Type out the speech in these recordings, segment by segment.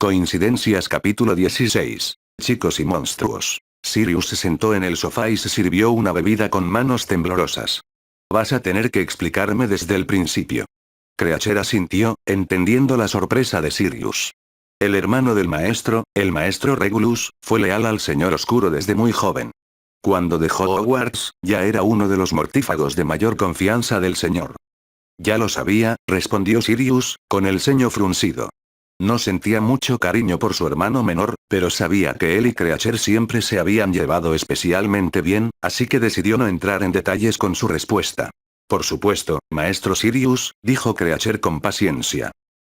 Coincidencias capítulo 16. Chicos y monstruos. Sirius se sentó en el sofá y se sirvió una bebida con manos temblorosas. Vas a tener que explicarme desde el principio. Creacher asintió, entendiendo la sorpresa de Sirius. El hermano del maestro, el maestro Regulus, fue leal al Señor Oscuro desde muy joven. Cuando dejó Hogwarts, ya era uno de los mortífagos de mayor confianza del Señor. Ya lo sabía, respondió Sirius, con el ceño fruncido. No sentía mucho cariño por su hermano menor, pero sabía que él y Creacher siempre se habían llevado especialmente bien, así que decidió no entrar en detalles con su respuesta. Por supuesto, maestro Sirius, dijo Creacher con paciencia.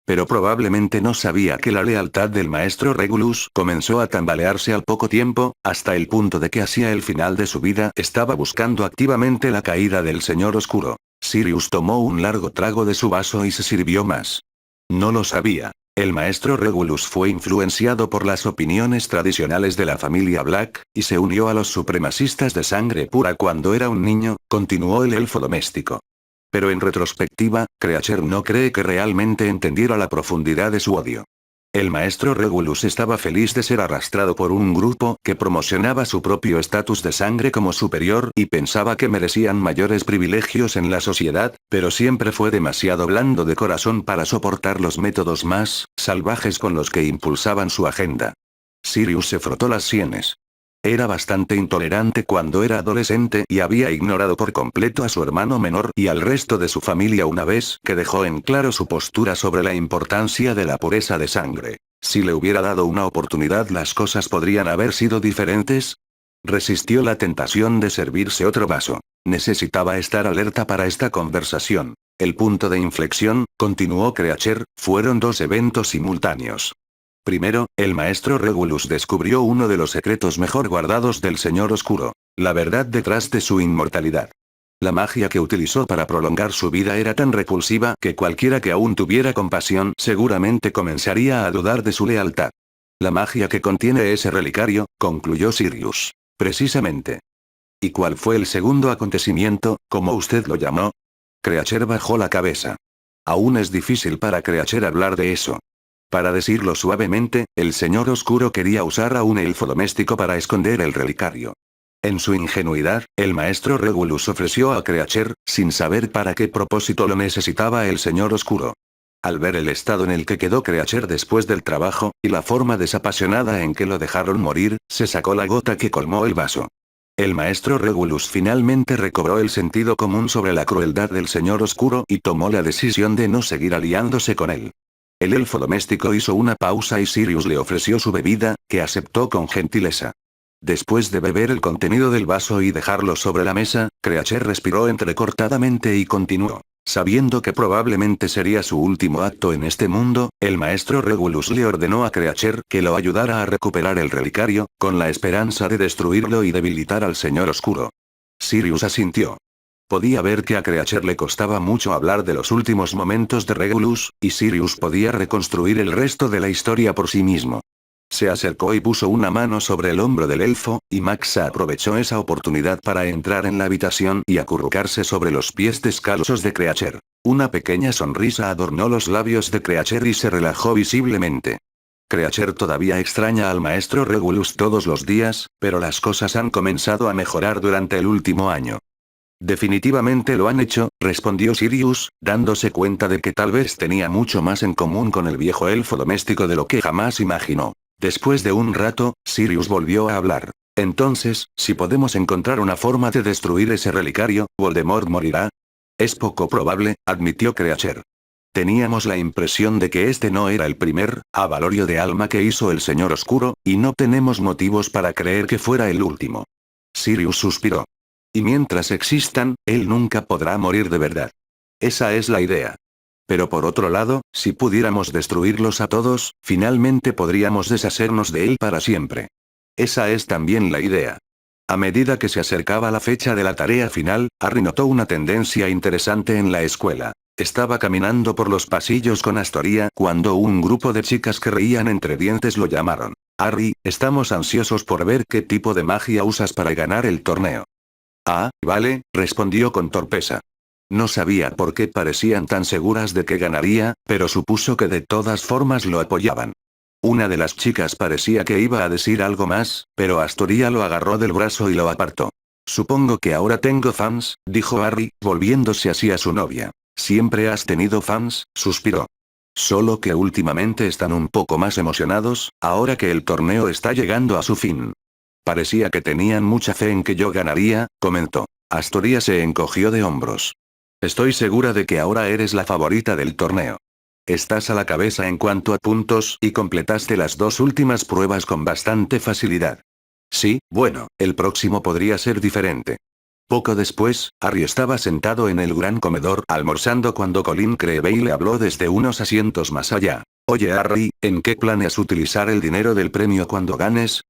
Pero probablemente no sabía que la lealtad del maestro Regulus comenzó a tambalearse al poco tiempo, hasta el punto de que hacia el final de su vida estaba buscando activamente la caída del Señor Oscuro. Sirius tomó un largo trago de su vaso y se sirvió más. No lo sabía. El maestro Regulus fue influenciado por las opiniones tradicionales de la familia Black, y se unió a los supremacistas de sangre pura cuando era un niño, continuó el elfo doméstico. Pero en retrospectiva, Creacher no cree que realmente entendiera la profundidad de su odio. El maestro Regulus estaba feliz de ser arrastrado por un grupo que promocionaba su propio estatus de sangre como superior y pensaba que merecían mayores privilegios en la sociedad, pero siempre fue demasiado blando de corazón para soportar los métodos más salvajes con los que impulsaban su agenda. Sirius se frotó las sienes. Era bastante intolerante cuando era adolescente y había ignorado por completo a su hermano menor y al resto de su familia una vez que dejó en claro su postura sobre la importancia de la pureza de sangre. Si le hubiera dado una oportunidad, las cosas podrían haber sido diferentes. Resistió la tentación de servirse otro vaso. Necesitaba estar alerta para esta conversación. El punto de inflexión, continuó Creacher, fueron dos eventos simultáneos. Primero, el maestro Regulus descubrió uno de los secretos mejor guardados del Señor Oscuro, la verdad detrás de su inmortalidad. La magia que utilizó para prolongar su vida era tan repulsiva que cualquiera que aún tuviera compasión seguramente comenzaría a dudar de su lealtad. La magia que contiene ese relicario, concluyó Sirius. Precisamente. ¿Y cuál fue el segundo acontecimiento, como usted lo llamó? Creacher bajó la cabeza. Aún es difícil para Creacher hablar de eso. Para decirlo suavemente, el Señor Oscuro quería usar a un elfo doméstico para esconder el relicario. En su ingenuidad, el maestro Regulus ofreció a Creacher, sin saber para qué propósito lo necesitaba el Señor Oscuro. Al ver el estado en el que quedó Creacher después del trabajo, y la forma desapasionada en que lo dejaron morir, se sacó la gota que colmó el vaso. El maestro Regulus finalmente recobró el sentido común sobre la crueldad del Señor Oscuro y tomó la decisión de no seguir aliándose con él. El elfo doméstico hizo una pausa y Sirius le ofreció su bebida, que aceptó con gentileza. Después de beber el contenido del vaso y dejarlo sobre la mesa, Creacher respiró entrecortadamente y continuó. Sabiendo que probablemente sería su último acto en este mundo, el maestro Regulus le ordenó a Creacher que lo ayudara a recuperar el relicario, con la esperanza de destruirlo y debilitar al Señor Oscuro. Sirius asintió. Podía ver que a Creacher le costaba mucho hablar de los últimos momentos de Regulus, y Sirius podía reconstruir el resto de la historia por sí mismo. Se acercó y puso una mano sobre el hombro del elfo, y Maxa aprovechó esa oportunidad para entrar en la habitación y acurrucarse sobre los pies descalzos de Creacher. Una pequeña sonrisa adornó los labios de Creacher y se relajó visiblemente. Creacher todavía extraña al maestro Regulus todos los días, pero las cosas han comenzado a mejorar durante el último año. Definitivamente lo han hecho, respondió Sirius, dándose cuenta de que tal vez tenía mucho más en común con el viejo elfo doméstico de lo que jamás imaginó. Después de un rato, Sirius volvió a hablar. Entonces, si podemos encontrar una forma de destruir ese relicario, ¿Voldemort morirá? Es poco probable, admitió Creacher. Teníamos la impresión de que este no era el primer avalorio de alma que hizo el Señor Oscuro, y no tenemos motivos para creer que fuera el último. Sirius suspiró. Y mientras existan, él nunca podrá morir de verdad. Esa es la idea. Pero por otro lado, si pudiéramos destruirlos a todos, finalmente podríamos deshacernos de él para siempre. Esa es también la idea. A medida que se acercaba la fecha de la tarea final, Harry notó una tendencia interesante en la escuela. Estaba caminando por los pasillos con Astoria cuando un grupo de chicas que reían entre dientes lo llamaron. Harry, estamos ansiosos por ver qué tipo de magia usas para ganar el torneo. Ah, vale, respondió con torpeza. No sabía por qué parecían tan seguras de que ganaría, pero supuso que de todas formas lo apoyaban. Una de las chicas parecía que iba a decir algo más, pero Astoria lo agarró del brazo y lo apartó. Supongo que ahora tengo fans, dijo Harry, volviéndose hacia su novia. Siempre has tenido fans, suspiró. Solo que últimamente están un poco más emocionados, ahora que el torneo está llegando a su fin. Parecía que tenían mucha fe en que yo ganaría, comentó. Astoria se encogió de hombros. Estoy segura de que ahora eres la favorita del torneo. Estás a la cabeza en cuanto a puntos y completaste las 2 últimas pruebas con bastante facilidad. Sí, bueno, el próximo podría ser diferente. Poco después, Harry estaba sentado en el gran comedor almorzando cuando Colin Creevey le habló desde unos asientos más allá. Oye Harry, ¿en qué planeas utilizar el dinero del premio cuando ganes?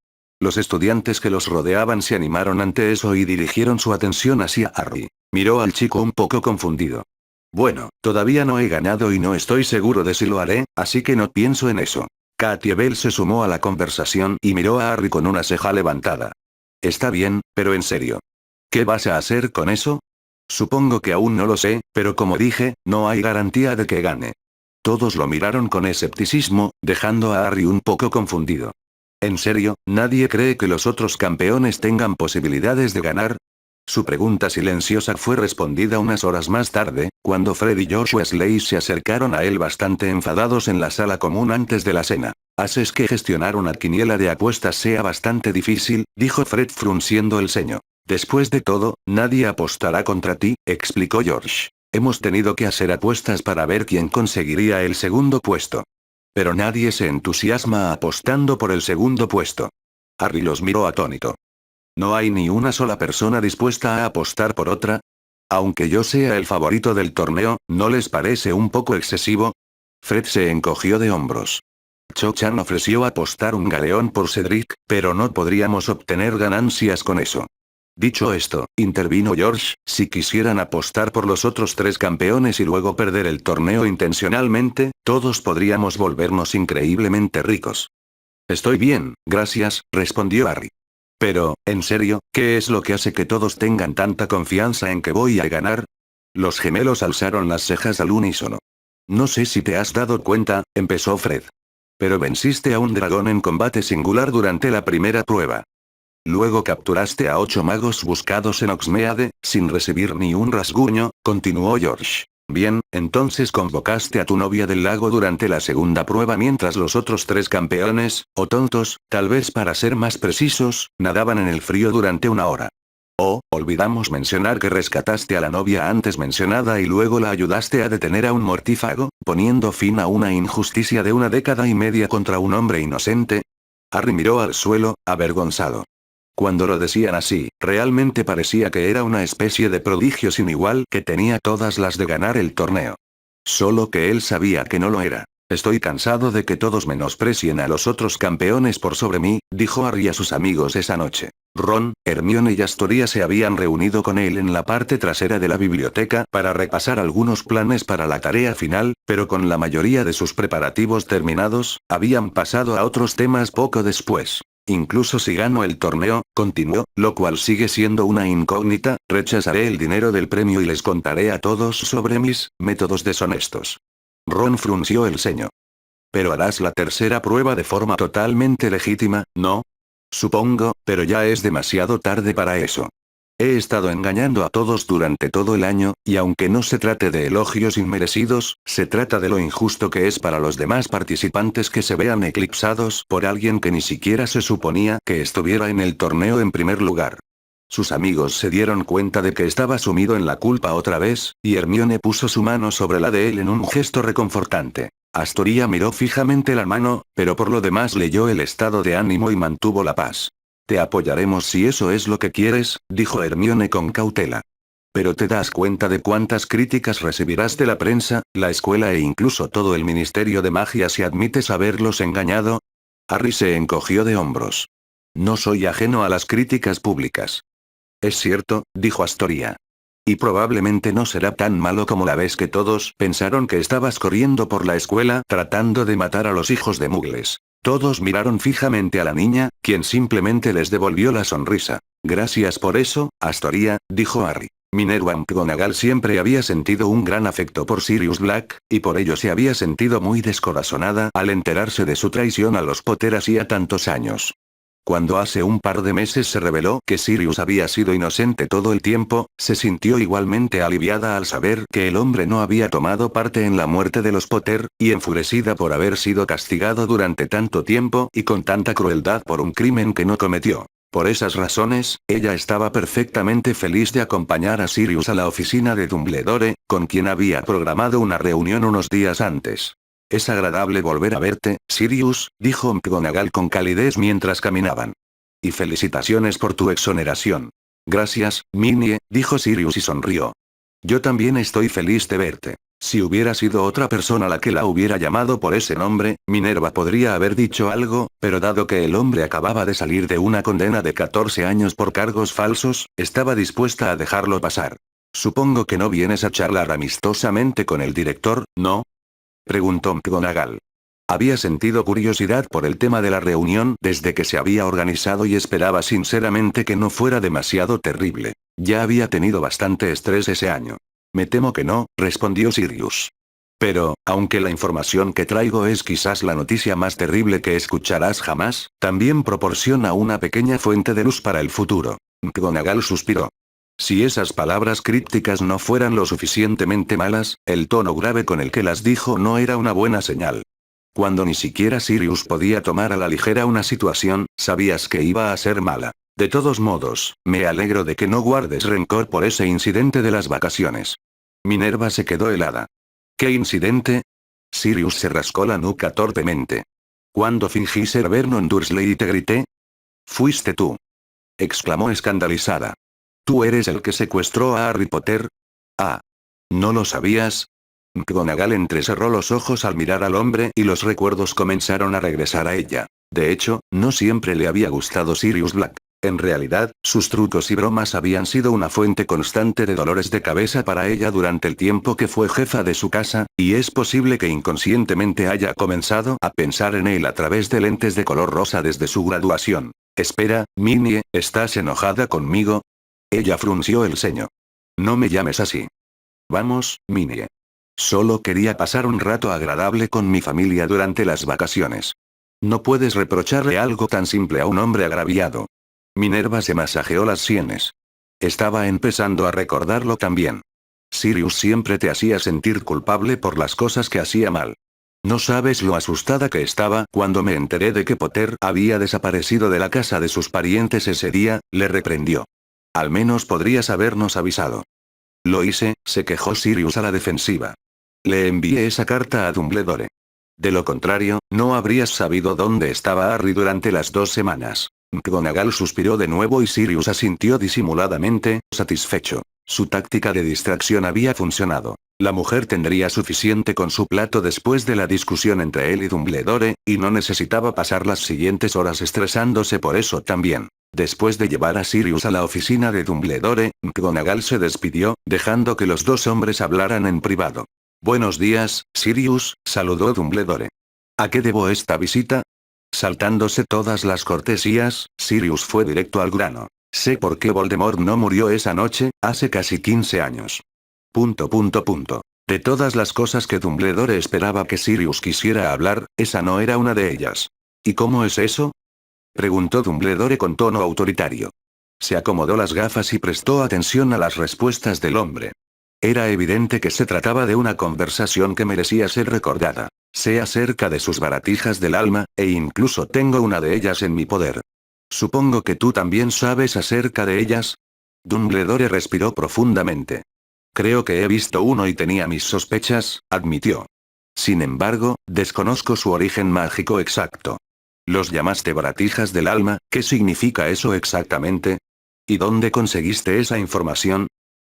Los estudiantes que los rodeaban se animaron ante eso y dirigieron su atención hacia Harry. Miró al chico un poco confundido. Bueno, todavía no he ganado y no estoy seguro de si lo haré, así que no pienso en eso. Katie Bell se sumó a la conversación y miró a Harry con una ceja levantada. Está bien, pero en serio. ¿Qué vas a hacer con eso? Supongo que aún no lo sé, pero como dije, no hay garantía de que gane. Todos lo miraron con escepticismo, dejando a Harry un poco confundido. ¿En serio, nadie cree que los otros campeones tengan posibilidades de ganar? Su pregunta silenciosa fue respondida unas horas más tarde, cuando Fred y Joshua Slade se acercaron a él bastante enfadados en la sala común antes de la cena. Haces que gestionar una quiniela de apuestas sea bastante difícil, dijo Fred frunciendo el ceño. Después de todo, nadie apostará contra ti, explicó George. Hemos tenido que hacer apuestas para ver quién conseguiría el segundo puesto. Pero nadie se entusiasma apostando por el segundo puesto. Harry los miró atónito. ¿No hay ni una sola persona dispuesta a apostar por otra? Aunque yo sea el favorito del torneo, ¿no les parece un poco excesivo? Fred se encogió de hombros. Cho-chan ofreció apostar un galeón por Cedric, pero no podríamos obtener ganancias con eso. Dicho esto, intervino George, si quisieran apostar por los otros 3 campeones y luego perder el torneo intencionalmente, todos podríamos volvernos increíblemente ricos. Estoy bien, gracias, respondió Harry. Pero, en serio, ¿qué es lo que hace que todos tengan tanta confianza en que voy a ganar? Los gemelos alzaron las cejas al unísono. No sé si te has dado cuenta, empezó Fred. Pero venciste a un dragón en combate singular durante la primera prueba. Luego capturaste a 8 magos buscados en Oxmeade, sin recibir ni un rasguño, continuó George. Bien, entonces convocaste a tu novia del lago durante la segunda prueba mientras los otros 3 campeones, o tontos, tal vez para ser más precisos, nadaban en el frío durante 1 hora. Oh, olvidamos mencionar que rescataste a la novia antes mencionada y luego la ayudaste a detener a un mortífago, poniendo fin a una injusticia de 1 década y media contra un hombre inocente. Harry miró al suelo, avergonzado. Cuando lo decían así, realmente parecía que era una especie de prodigio sin igual que tenía todas las de ganar el torneo. Solo que él sabía que no lo era. Estoy cansado de que todos menosprecien a los otros campeones por sobre mí, dijo Harry a sus amigos esa noche. Ron, Hermione y Astoria se habían reunido con él en la parte trasera de la biblioteca para repasar algunos planes para la tarea final, pero con la mayoría de sus preparativos terminados, habían pasado a otros temas poco después. Incluso si gano el torneo, continuó, lo cual sigue siendo una incógnita, rechazaré el dinero del premio y les contaré a todos sobre mis métodos deshonestos. Ron frunció el ceño. Pero harás la tercera prueba de forma totalmente legítima, ¿no? Supongo, pero ya es demasiado tarde para eso. He estado engañando a todos durante todo el año, y aunque no se trate de elogios inmerecidos, se trata de lo injusto que es para los demás participantes que se vean eclipsados por alguien que ni siquiera se suponía que estuviera en el torneo en primer lugar. Sus amigos se dieron cuenta de que estaba sumido en la culpa otra vez, y Hermione puso su mano sobre la de él en un gesto reconfortante. Astoria miró fijamente la mano, pero por lo demás leyó el estado de ánimo y mantuvo la paz. Te apoyaremos si eso es lo que quieres, dijo Hermione con cautela. Pero te das cuenta de cuántas críticas recibirás de la prensa, la escuela e incluso todo el Ministerio de Magia si admites haberlos engañado. Harry se encogió de hombros. No soy ajeno a las críticas públicas. Es cierto, dijo Astoria. Y probablemente no será tan malo como la vez que todos pensaron que estabas corriendo por la escuela tratando de matar a los hijos de Muggles. Todos miraron fijamente a la niña, quien simplemente les devolvió la sonrisa. Gracias por eso, Astoria, dijo Harry. Minerva McGonagall siempre había sentido un gran afecto por Sirius Black, y por ello se había sentido muy descorazonada al enterarse de su traición a los Potter hacía tantos años. Cuando hace un par de meses se reveló que Sirius había sido inocente todo el tiempo, se sintió igualmente aliviada al saber que el hombre no había tomado parte en la muerte de los Potter, y enfurecida por haber sido castigado durante tanto tiempo y con tanta crueldad por un crimen que no cometió. Por esas razones, ella estaba perfectamente feliz de acompañar a Sirius a la oficina de Dumbledore, con quien había programado una reunión unos días antes. Es agradable volver a verte, Sirius, dijo McGonagall con calidez mientras caminaban. Y felicitaciones por tu exoneración. Gracias, Minnie, dijo Sirius y sonrió. Yo también estoy feliz de verte. Si hubiera sido otra persona la que la hubiera llamado por ese nombre, Minerva podría haber dicho algo, pero dado que el hombre acababa de salir de una condena de 14 años por cargos falsos, estaba dispuesta a dejarlo pasar. Supongo que no vienes a charlar amistosamente con el director, ¿no? Preguntó McGonagall. Había sentido curiosidad por el tema de la reunión desde que se había organizado y esperaba sinceramente que no fuera demasiado terrible. Ya había tenido bastante estrés ese año. Me temo que no, respondió Sirius. Pero, aunque la información que traigo es quizás la noticia más terrible que escucharás jamás, también proporciona una pequeña fuente de luz para el futuro. McGonagall suspiró. Si esas palabras crípticas no fueran lo suficientemente malas, el tono grave con el que las dijo no era una buena señal. Cuando ni siquiera Sirius podía tomar a la ligera una situación, sabías que iba a ser mala. De todos modos, me alegro de que no guardes rencor por ese incidente de las vacaciones. Minerva se quedó helada. ¿Qué incidente? Sirius se rascó la nuca torpemente. ¿Cuándo fingí ser Vernon Dursley y te grité? Fuiste tú. Exclamó escandalizada. ¿Tú eres el que secuestró a Harry Potter? Ah. ¿No lo sabías? McGonagall entrecerró los ojos al mirar al hombre y los recuerdos comenzaron a regresar a ella. De hecho, no siempre le había gustado Sirius Black. En realidad, sus trucos y bromas habían sido una fuente constante de dolores de cabeza para ella durante el tiempo que fue jefa de su casa, y es posible que inconscientemente haya comenzado a pensar en él a través de lentes de color rosa desde su graduación. Espera, Minnie, ¿estás enojada conmigo? Ella frunció el ceño. No me llames así. Vamos, Minnie. Solo quería pasar un rato agradable con mi familia durante las vacaciones. No puedes reprocharle algo tan simple a un hombre agraviado. Minerva se masajeó las sienes. Estaba empezando a recordarlo también. Sirius siempre te hacía sentir culpable por las cosas que hacía mal. No sabes lo asustada que estaba cuando me enteré de que Potter había desaparecido de la casa de sus parientes ese día, le reprendió. Al menos podrías habernos avisado. Lo hice, se quejó Sirius a la defensiva. Le envié esa carta a Dumbledore. De lo contrario, no habrías sabido dónde estaba Harry durante las 2 semanas. McGonagall suspiró de nuevo y Sirius asintió disimuladamente, satisfecho. Su táctica de distracción había funcionado. La mujer tendría suficiente con su plato después de la discusión entre él y Dumbledore, y no necesitaba pasar las siguientes horas estresándose por eso también. Después de llevar a Sirius a la oficina de Dumbledore, McGonagall se despidió, dejando que los dos hombres hablaran en privado. Buenos días, Sirius, saludó Dumbledore. ¿A qué debo esta visita? Saltándose todas las cortesías, Sirius fue directo al grano. Sé por qué Voldemort no murió esa noche, hace casi 15 años. De todas las cosas que Dumbledore esperaba que Sirius quisiera hablar, esa no era una de ellas. ¿Y cómo es eso? Preguntó Dumbledore con tono autoritario. Se acomodó las gafas y prestó atención a las respuestas del hombre. Era evidente que se trataba de una conversación que merecía ser recordada. Sé acerca de sus baratijas del alma, e incluso tengo una de ellas en mi poder. Supongo que tú también sabes acerca de ellas. Dumbledore respiró profundamente. Creo que he visto uno y tenía mis sospechas, admitió. Sin embargo, desconozco su origen mágico exacto. ¿Los llamaste baratijas del alma? ¿Qué significa eso exactamente? ¿Y dónde conseguiste esa información?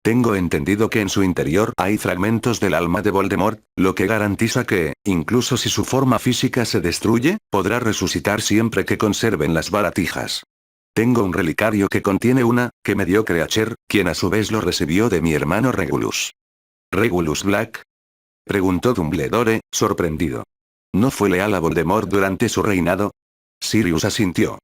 Tengo entendido que en su interior hay fragmentos del alma de Voldemort, lo que garantiza que, incluso si su forma física se destruye, podrá resucitar siempre que conserven las baratijas. Tengo un relicario que contiene una, que me dio Creacher, quien a su vez lo recibió de mi hermano Regulus. ¿Regulus Black? Preguntó Dumbledore, sorprendido. ¿No fue leal a Voldemort durante su reinado? Sirius asintió.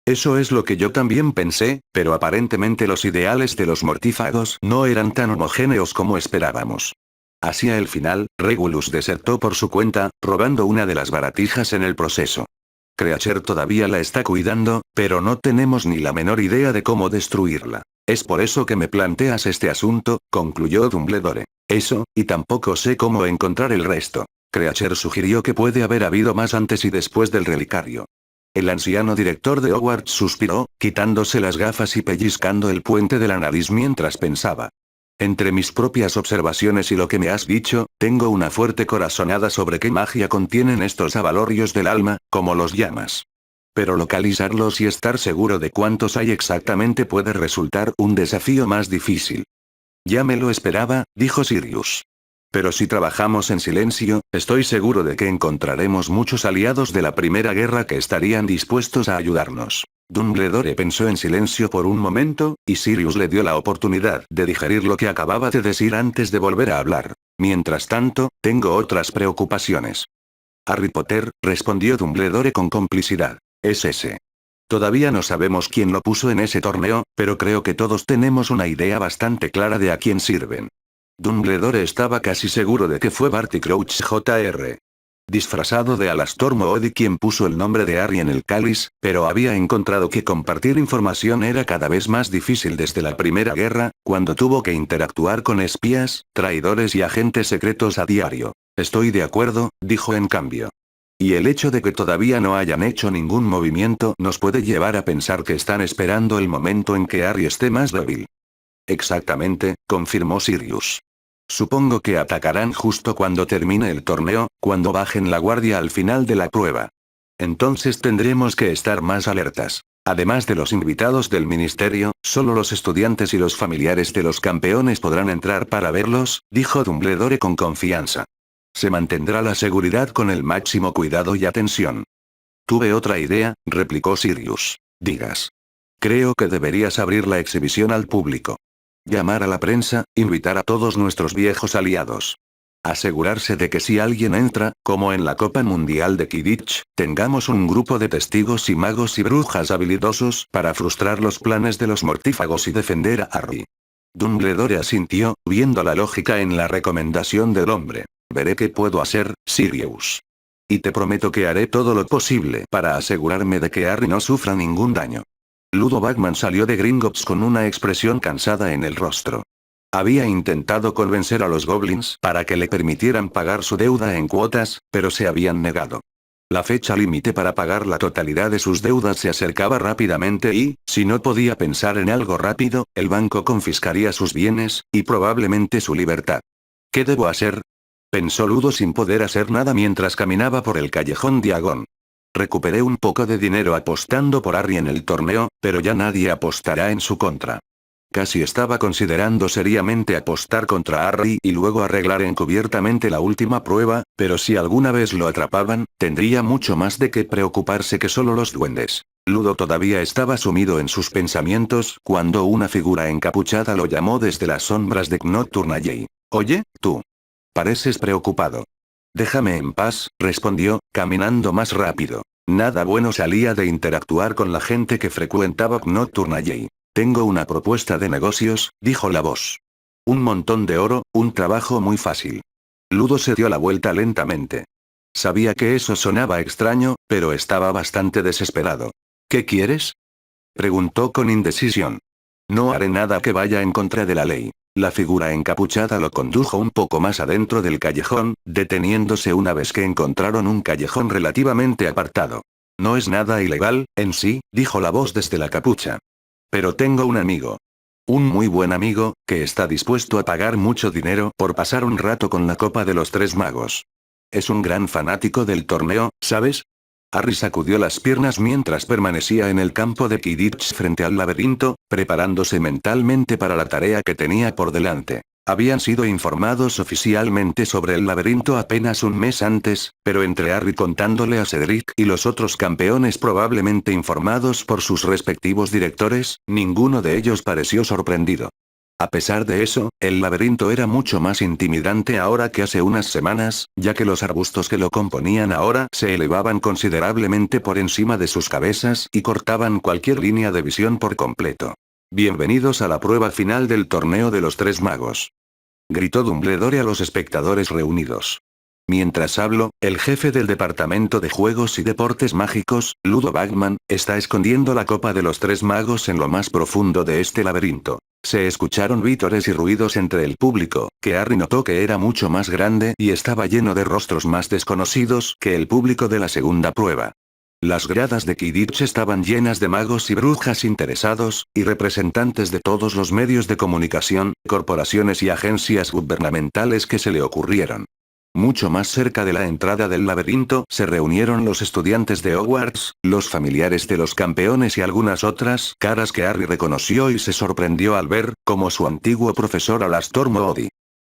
Eso es lo que yo también pensé, pero aparentemente los ideales de los mortífagos no eran tan homogéneos como esperábamos. Hacia el final, Regulus desertó por su cuenta, robando una de las baratijas en el proceso. Creature todavía la está cuidando, pero no tenemos ni la menor idea de cómo destruirla. Es por eso que me planteas este asunto, concluyó Dumbledore. Eso, y tampoco sé cómo encontrar el resto. Creature sugirió que puede haber habido más antes y después del relicario. El anciano director de Hogwarts suspiró, quitándose las gafas y pellizcando el puente de la nariz mientras pensaba. Entre mis propias observaciones y lo que me has dicho, tengo una fuerte corazonada sobre qué magia contienen estos avalorios del alma, como los llamas. Pero localizarlos y estar seguro de cuántos hay exactamente puede resultar un desafío más difícil. Ya me lo esperaba, dijo Sirius. Pero si trabajamos en silencio, estoy seguro de que encontraremos muchos aliados de la Primera Guerra que estarían dispuestos a ayudarnos. Dumbledore pensó en silencio por un momento, y Sirius le dio la oportunidad de digerir lo que acababa de decir antes de volver a hablar. Mientras tanto, tengo otras preocupaciones. Harry Potter, respondió Dumbledore con complicidad. Es ese. Todavía no sabemos quién lo puso en ese torneo, pero creo que todos tenemos una idea bastante clara de a quién sirven. Dumbledore estaba casi seguro de que fue Barty Crouch Jr. Disfrazado de Alastor Moody quien puso el nombre de Harry en el cáliz, pero había encontrado que compartir información era cada vez más difícil desde la Primera Guerra, cuando tuvo que interactuar con espías, traidores y agentes secretos a diario. Estoy de acuerdo, dijo en cambio. Y el hecho de que todavía no hayan hecho ningún movimiento nos puede llevar a pensar que están esperando el momento en que Harry esté más débil. Exactamente, confirmó Sirius. Supongo que atacarán justo cuando termine el torneo, cuando bajen la guardia al final de la prueba. Entonces tendremos que estar más alertas. Además de los invitados del ministerio, solo los estudiantes y los familiares de los campeones podrán entrar para verlos, dijo Dumbledore con confianza. Se mantendrá la seguridad con el máximo cuidado y atención. Tuve otra idea, replicó Sirius. Digas. Creo que deberías abrir la exhibición al público. Llamar a la prensa, invitar a todos nuestros viejos aliados. Asegurarse de que si alguien entra, como en la Copa Mundial de Quidditch, tengamos un grupo de testigos y magos y brujas habilidosos para frustrar los planes de los mortífagos y defender a Harry. Dumbledore asintió, viendo la lógica en la recomendación del hombre. Veré qué puedo hacer, Sirius. Y te prometo que haré todo lo posible para asegurarme de que Harry no sufra ningún daño. Ludo Bagman salió de Gringotts con una expresión cansada en el rostro. Había intentado convencer a los goblins para que le permitieran pagar su deuda en cuotas, pero se habían negado. La fecha límite para pagar la totalidad de sus deudas se acercaba rápidamente y, si no podía pensar en algo rápido, el banco confiscaría sus bienes, y probablemente su libertad. ¿Qué debo hacer? Pensó Ludo sin poder hacer nada mientras caminaba por el callejón Diagon. Recuperé un poco de dinero apostando por Harry en el torneo, pero ya nadie apostará en su contra. Casi estaba considerando seriamente apostar contra Harry y luego arreglar encubiertamente la última prueba, pero si alguna vez lo atrapaban, tendría mucho más de qué preocuparse que solo los duendes. Ludo todavía estaba sumido en sus pensamientos cuando una figura encapuchada lo llamó desde las sombras de Knockturnalle. Oye, tú. Pareces preocupado. Déjame en paz, respondió, caminando más rápido. Nada bueno salía de interactuar con la gente que frecuentaba Knockturnalle. Tengo una propuesta de negocios, dijo la voz. Un montón de oro, un trabajo muy fácil. Ludo se dio la vuelta lentamente. Sabía que eso sonaba extraño, pero estaba bastante desesperado. ¿Qué quieres? Preguntó con indecisión. No haré nada que vaya en contra de la ley. La figura encapuchada lo condujo un poco más adentro del callejón, deteniéndose una vez que encontraron un callejón relativamente apartado. No es nada ilegal, en sí, dijo la voz desde la capucha. Pero tengo un amigo. Un muy buen amigo, que está dispuesto a pagar mucho dinero por pasar un rato con la Copa de los Tres Magos. Es un gran fanático del torneo, ¿sabes? Harry sacudió las piernas mientras permanecía en el campo de Quidditch frente al laberinto, preparándose mentalmente para la tarea que tenía por delante. Habían sido informados oficialmente sobre el laberinto apenas un mes antes, pero entre Harry contándole a Cedric y los otros campeones probablemente informados por sus respectivos directores, ninguno de ellos pareció sorprendido. A pesar de eso, el laberinto era mucho más intimidante ahora que hace unas semanas, ya que los arbustos que lo componían ahora se elevaban considerablemente por encima de sus cabezas y cortaban cualquier línea de visión por completo. Bienvenidos a la prueba final del torneo de los tres magos. Gritó Dumbledore a los espectadores reunidos. Mientras hablo, el jefe del Departamento de Juegos y Deportes Mágicos, Ludo Bagman, está escondiendo la copa de los tres magos en lo más profundo de este laberinto. Se escucharon vítores y ruidos entre el público, que Harry notó que era mucho más grande y estaba lleno de rostros más desconocidos que el público de la segunda prueba. Las gradas de Quidditch estaban llenas de magos y brujas interesados, y representantes de todos los medios de comunicación, corporaciones y agencias gubernamentales que se le ocurrieron. Mucho más cerca de la entrada del laberinto se reunieron los estudiantes de Hogwarts, los familiares de los campeones y algunas otras caras que Harry reconoció y se sorprendió al ver, como su antiguo profesor Alastor Moody.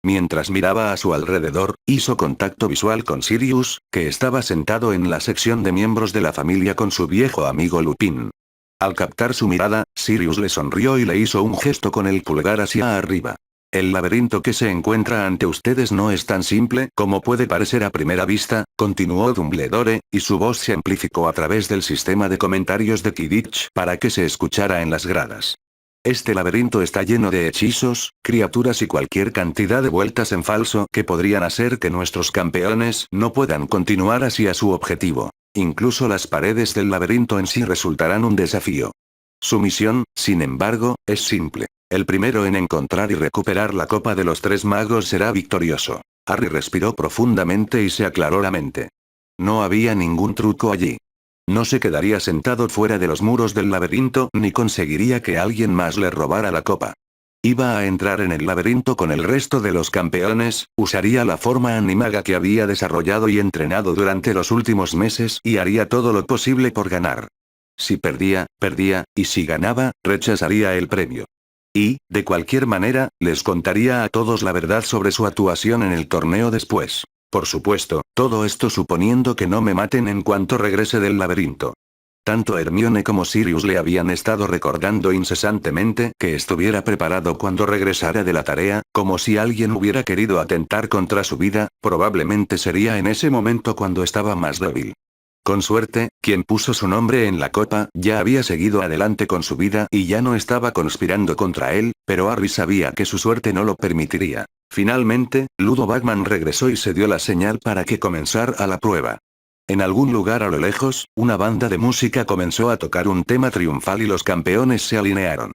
Mientras miraba a su alrededor, hizo contacto visual con Sirius, que estaba sentado en la sección de miembros de la familia con su viejo amigo Lupin. Al captar su mirada, Sirius le sonrió y le hizo un gesto con el pulgar hacia arriba. El laberinto que se encuentra ante ustedes no es tan simple como puede parecer a primera vista, continuó Dumbledore, y su voz se amplificó a través del sistema de comentarios de Quidditch para que se escuchara en las gradas. Este laberinto está lleno de hechizos, criaturas y cualquier cantidad de vueltas en falso que podrían hacer que nuestros campeones no puedan continuar hacia su objetivo. Incluso las paredes del laberinto en sí resultarán un desafío. Su misión, sin embargo, es simple. El primero en encontrar y recuperar la copa de los tres magos será victorioso. Harry respiró profundamente y se aclaró la mente. No había ningún truco allí. No se quedaría sentado fuera de los muros del laberinto ni conseguiría que alguien más le robara la copa. Iba a entrar en el laberinto con el resto de los campeones, usaría la forma animaga que había desarrollado y entrenado durante los últimos meses y haría todo lo posible por ganar. Si perdía, perdía, y si ganaba, rechazaría el premio. Y, de cualquier manera, les contaría a todos la verdad sobre su actuación en el torneo después. Por supuesto, todo esto suponiendo que no me maten en cuanto regrese del laberinto. Tanto Hermione como Sirius le habían estado recordando incesantemente que estuviera preparado cuando regresara de la tarea, como si alguien hubiera querido atentar contra su vida, probablemente sería en ese momento cuando estaba más débil. Con suerte, quien puso su nombre en la copa ya había seguido adelante con su vida y ya no estaba conspirando contra él, pero Harry sabía que su suerte no lo permitiría. Finalmente, Ludo Bagman regresó y se dio la señal para que comenzara la prueba. En algún lugar a lo lejos, una banda de música comenzó a tocar un tema triunfal y los campeones se alinearon.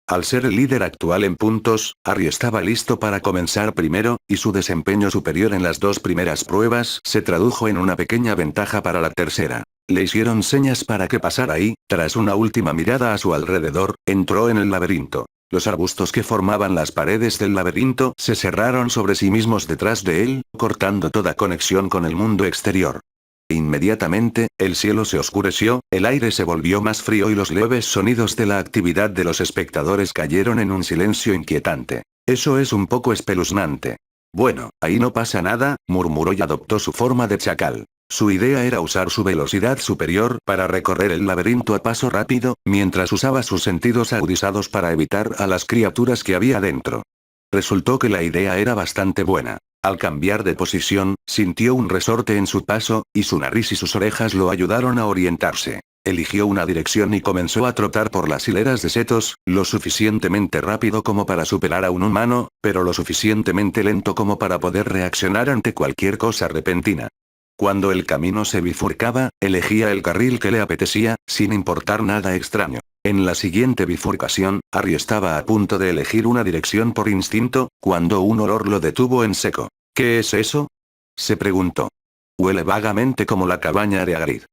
Al ser el líder actual en puntos, Harry estaba listo para comenzar primero, y su desempeño superior en las dos primeras pruebas se tradujo en una pequeña ventaja para la tercera. Le hicieron señas para que pasara y, tras una última mirada a su alrededor, entró en el laberinto. Los arbustos que formaban las paredes del laberinto se cerraron sobre sí mismos detrás de él, cortando toda conexión con el mundo exterior. Inmediatamente, el cielo se oscureció, el aire se volvió más frío y los leves sonidos de la actividad de los espectadores cayeron en un silencio inquietante. Eso es un poco espeluznante. Bueno, ahí no pasa nada, murmuró y adoptó su forma de chacal. Su idea era usar su velocidad superior para recorrer el laberinto a paso rápido, mientras usaba sus sentidos agudizados para evitar a las criaturas que había dentro. Resultó que la idea era bastante buena. Al cambiar de posición, sintió un resorte en su paso, y su nariz y sus orejas lo ayudaron a orientarse. Eligió una dirección y comenzó a trotar por las hileras de setos, lo suficientemente rápido como para superar a un humano, pero lo suficientemente lento como para poder reaccionar ante cualquier cosa repentina. Cuando el camino se bifurcaba, elegía el carril que le apetecía, sin importar nada extraño. En la siguiente bifurcación, Harry estaba a punto de elegir una dirección por instinto, cuando un olor lo detuvo en seco. ¿Qué es eso?, se preguntó. Huele vagamente como la cabaña de Hagrid.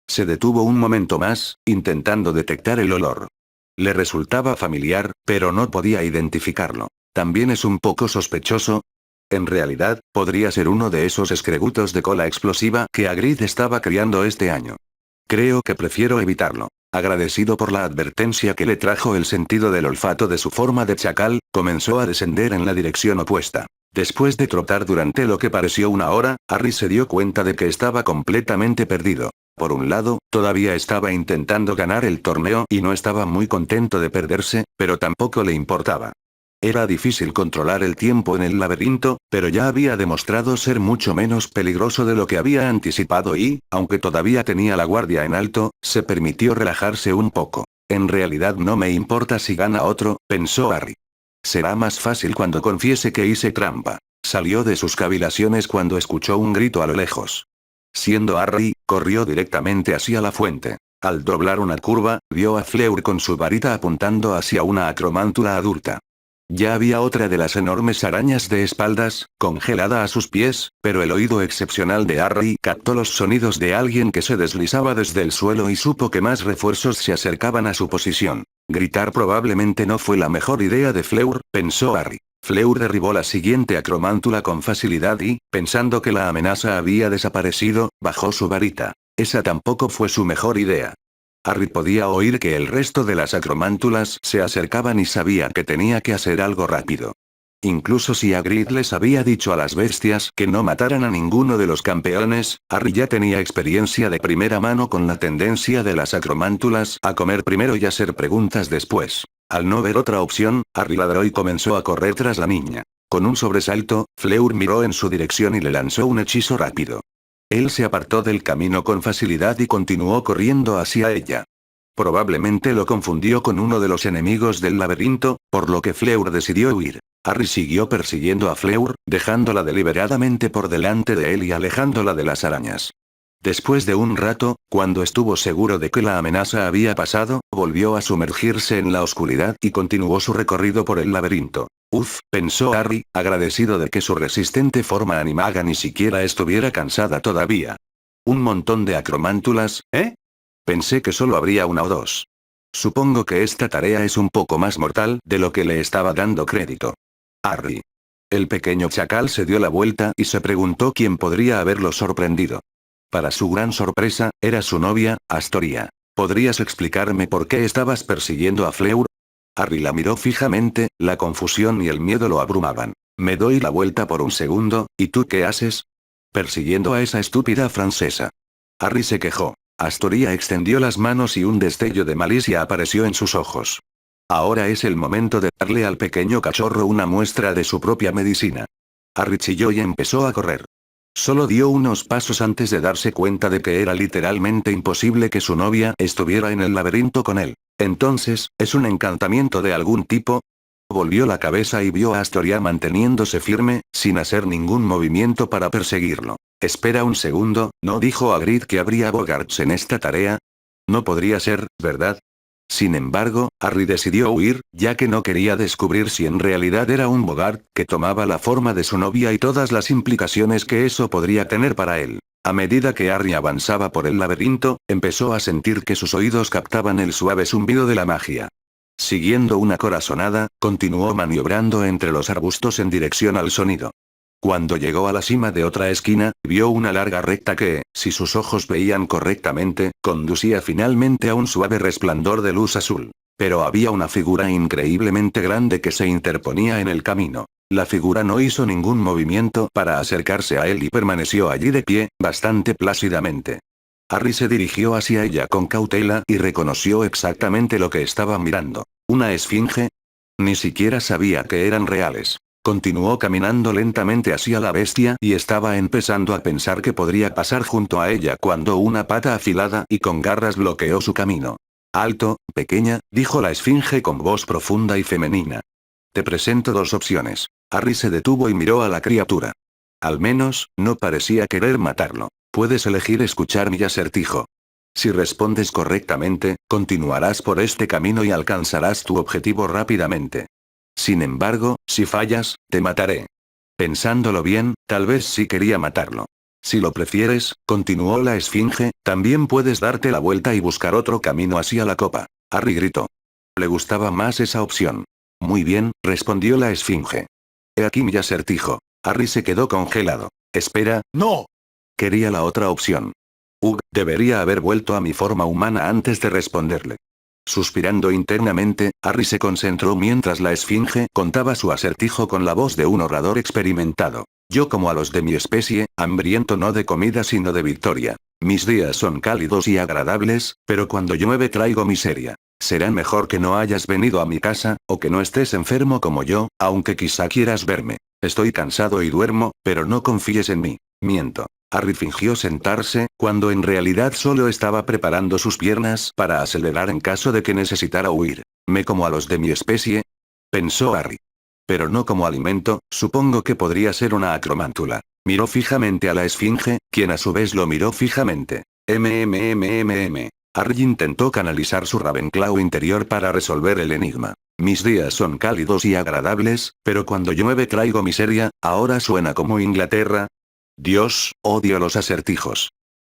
Se detuvo un momento más, intentando detectar el olor. Le resultaba familiar, pero no podía identificarlo. También es un poco sospechoso. En realidad, podría ser uno de esos escregutos de cola explosiva que Hagrid estaba criando este año. Creo que prefiero evitarlo. Agradecido por la advertencia que le trajo el sentido del olfato de su forma de chacal, comenzó a descender en la dirección opuesta. Después de trotar durante lo que pareció una hora, Harry se dio cuenta de que estaba completamente perdido. Por un lado, todavía estaba intentando ganar el torneo y no estaba muy contento de perderse, pero tampoco le importaba. Era difícil controlar el tiempo en el laberinto, pero ya había demostrado ser mucho menos peligroso de lo que había anticipado y, aunque todavía tenía la guardia en alto, se permitió relajarse un poco. En realidad no me importa si gana otro, pensó Harry. Será más fácil cuando confiese que hice trampa. Salió de sus cavilaciones cuando escuchó un grito a lo lejos. Siendo Harry, corrió directamente hacia la fuente. Al doblar una curva, vio a Fleur con su varita apuntando hacia una acromántula adulta. Ya había otra de las enormes arañas de espaldas, congelada a sus pies, pero el oído excepcional de Harry captó los sonidos de alguien que se deslizaba desde el suelo y supo que más refuerzos se acercaban a su posición. Gritar probablemente no fue la mejor idea de Fleur, pensó Harry. Fleur derribó la siguiente acromántula con facilidad y, pensando que la amenaza había desaparecido, bajó su varita. Esa tampoco fue su mejor idea. Harry podía oír que el resto de las acromántulas se acercaban y sabía que tenía que hacer algo rápido. Incluso si Hagrid les había dicho a las bestias que no mataran a ninguno de los campeones, Harry ya tenía experiencia de primera mano con la tendencia de las acromántulas a comer primero y hacer preguntas después. Al no ver otra opción, Harry ladró y comenzó a correr tras la niña. Con un sobresalto, Fleur miró en su dirección y le lanzó un hechizo rápido. Él se apartó del camino con facilidad y continuó corriendo hacia ella. Probablemente lo confundió con uno de los enemigos del laberinto, por lo que Fleur decidió huir. Harry siguió persiguiendo a Fleur, dejándola deliberadamente por delante de él y alejándola de las arañas. Después de un rato, cuando estuvo seguro de que la amenaza había pasado, volvió a sumergirse en la oscuridad y continuó su recorrido por el laberinto. Pensó Harry, agradecido de que su resistente forma animaga ni siquiera estuviera cansada todavía. Un montón de acromántulas, ¿eh? Pensé que solo habría una o dos. Supongo que esta tarea es un poco más mortal de lo que le estaba dando crédito. Harry. El pequeño chacal se dio la vuelta y se preguntó quién podría haberlo sorprendido. Para su gran sorpresa, era su novia, Astoria. ¿Podrías explicarme por qué estabas persiguiendo a Fleur? Harry la miró fijamente, la confusión y el miedo lo abrumaban. Me doy la vuelta por un segundo, ¿y tú qué haces? Persiguiendo a esa estúpida francesa. Harry se quejó. Astoria extendió las manos y un destello de malicia apareció en sus ojos. Ahora es el momento de darle al pequeño cachorro una muestra de su propia medicina. Harry chilló y empezó a correr. Solo dio unos pasos antes de darse cuenta de que era literalmente imposible que su novia estuviera en el laberinto con él. Entonces, ¿es un encantamiento de algún tipo? Volvió la cabeza y vio a Astoria manteniéndose firme, sin hacer ningún movimiento para perseguirlo. Espera un segundo, ¿no dijo Hagrid que habría bogarts en esta tarea? No podría ser, ¿verdad? Sin embargo, Harry decidió huir, ya que no quería descubrir si en realidad era un bogart que tomaba la forma de su novia y todas las implicaciones que eso podría tener para él. A medida que Harry avanzaba por el laberinto, empezó a sentir que sus oídos captaban el suave zumbido de la magia. Siguiendo una corazonada, continuó maniobrando entre los arbustos en dirección al sonido. Cuando llegó a la cima de otra esquina, vio una larga recta que, si sus ojos veían correctamente, conducía finalmente a un suave resplandor de luz azul. Pero había una figura increíblemente grande que se interponía en el camino. La figura no hizo ningún movimiento para acercarse a él y permaneció allí de pie, bastante plácidamente. Harry se dirigió hacia ella con cautela y reconoció exactamente lo que estaba mirando. ¿Una esfinge? Ni siquiera sabía que eran reales. Continuó caminando lentamente hacia la bestia y estaba empezando a pensar que podría pasar junto a ella cuando una pata afilada y con garras bloqueó su camino. «Alto, pequeña», dijo la esfinge con voz profunda y femenina. «Te presento dos opciones». Harry se detuvo y miró a la criatura. Al menos, no parecía querer matarlo. Puedes elegir escuchar mi acertijo. Si respondes correctamente, continuarás por este camino y alcanzarás tu objetivo rápidamente. Sin embargo, si fallas, te mataré. Pensándolo bien, tal vez sí quería matarlo. Si lo prefieres, continuó la esfinge, también puedes darte la vuelta y buscar otro camino hacia la copa. Harry gritó. Le gustaba más esa opción. Muy bien, respondió la esfinge. He aquí mi acertijo. Harry se quedó congelado. Espera, no. Quería la otra opción. Debería haber vuelto a mi forma humana antes de responderle. Suspirando internamente, Harry se concentró mientras la esfinge contaba su acertijo con la voz de un orador experimentado. Yo como a los de mi especie, hambriento no de comida sino de victoria. Mis días son cálidos y agradables, pero cuando llueve traigo miseria. Será mejor que no hayas venido a mi casa, o que no estés enfermo como yo, aunque quizá quieras verme. Estoy cansado y duermo, pero no confíes en mí. Miento. Harry fingió sentarse, cuando en realidad solo estaba preparando sus piernas para acelerar en caso de que necesitara huir. ¿Me como a los de mi especie? Pensó Harry. Pero no como alimento, supongo que podría ser una acromántula. Miró fijamente a la esfinge, quien a su vez lo miró fijamente. Harry intentó canalizar su Ravenclaw interior para resolver el enigma. Mis días son cálidos y agradables, pero cuando llueve traigo miseria, ahora suena como Inglaterra. Dios, odio los acertijos.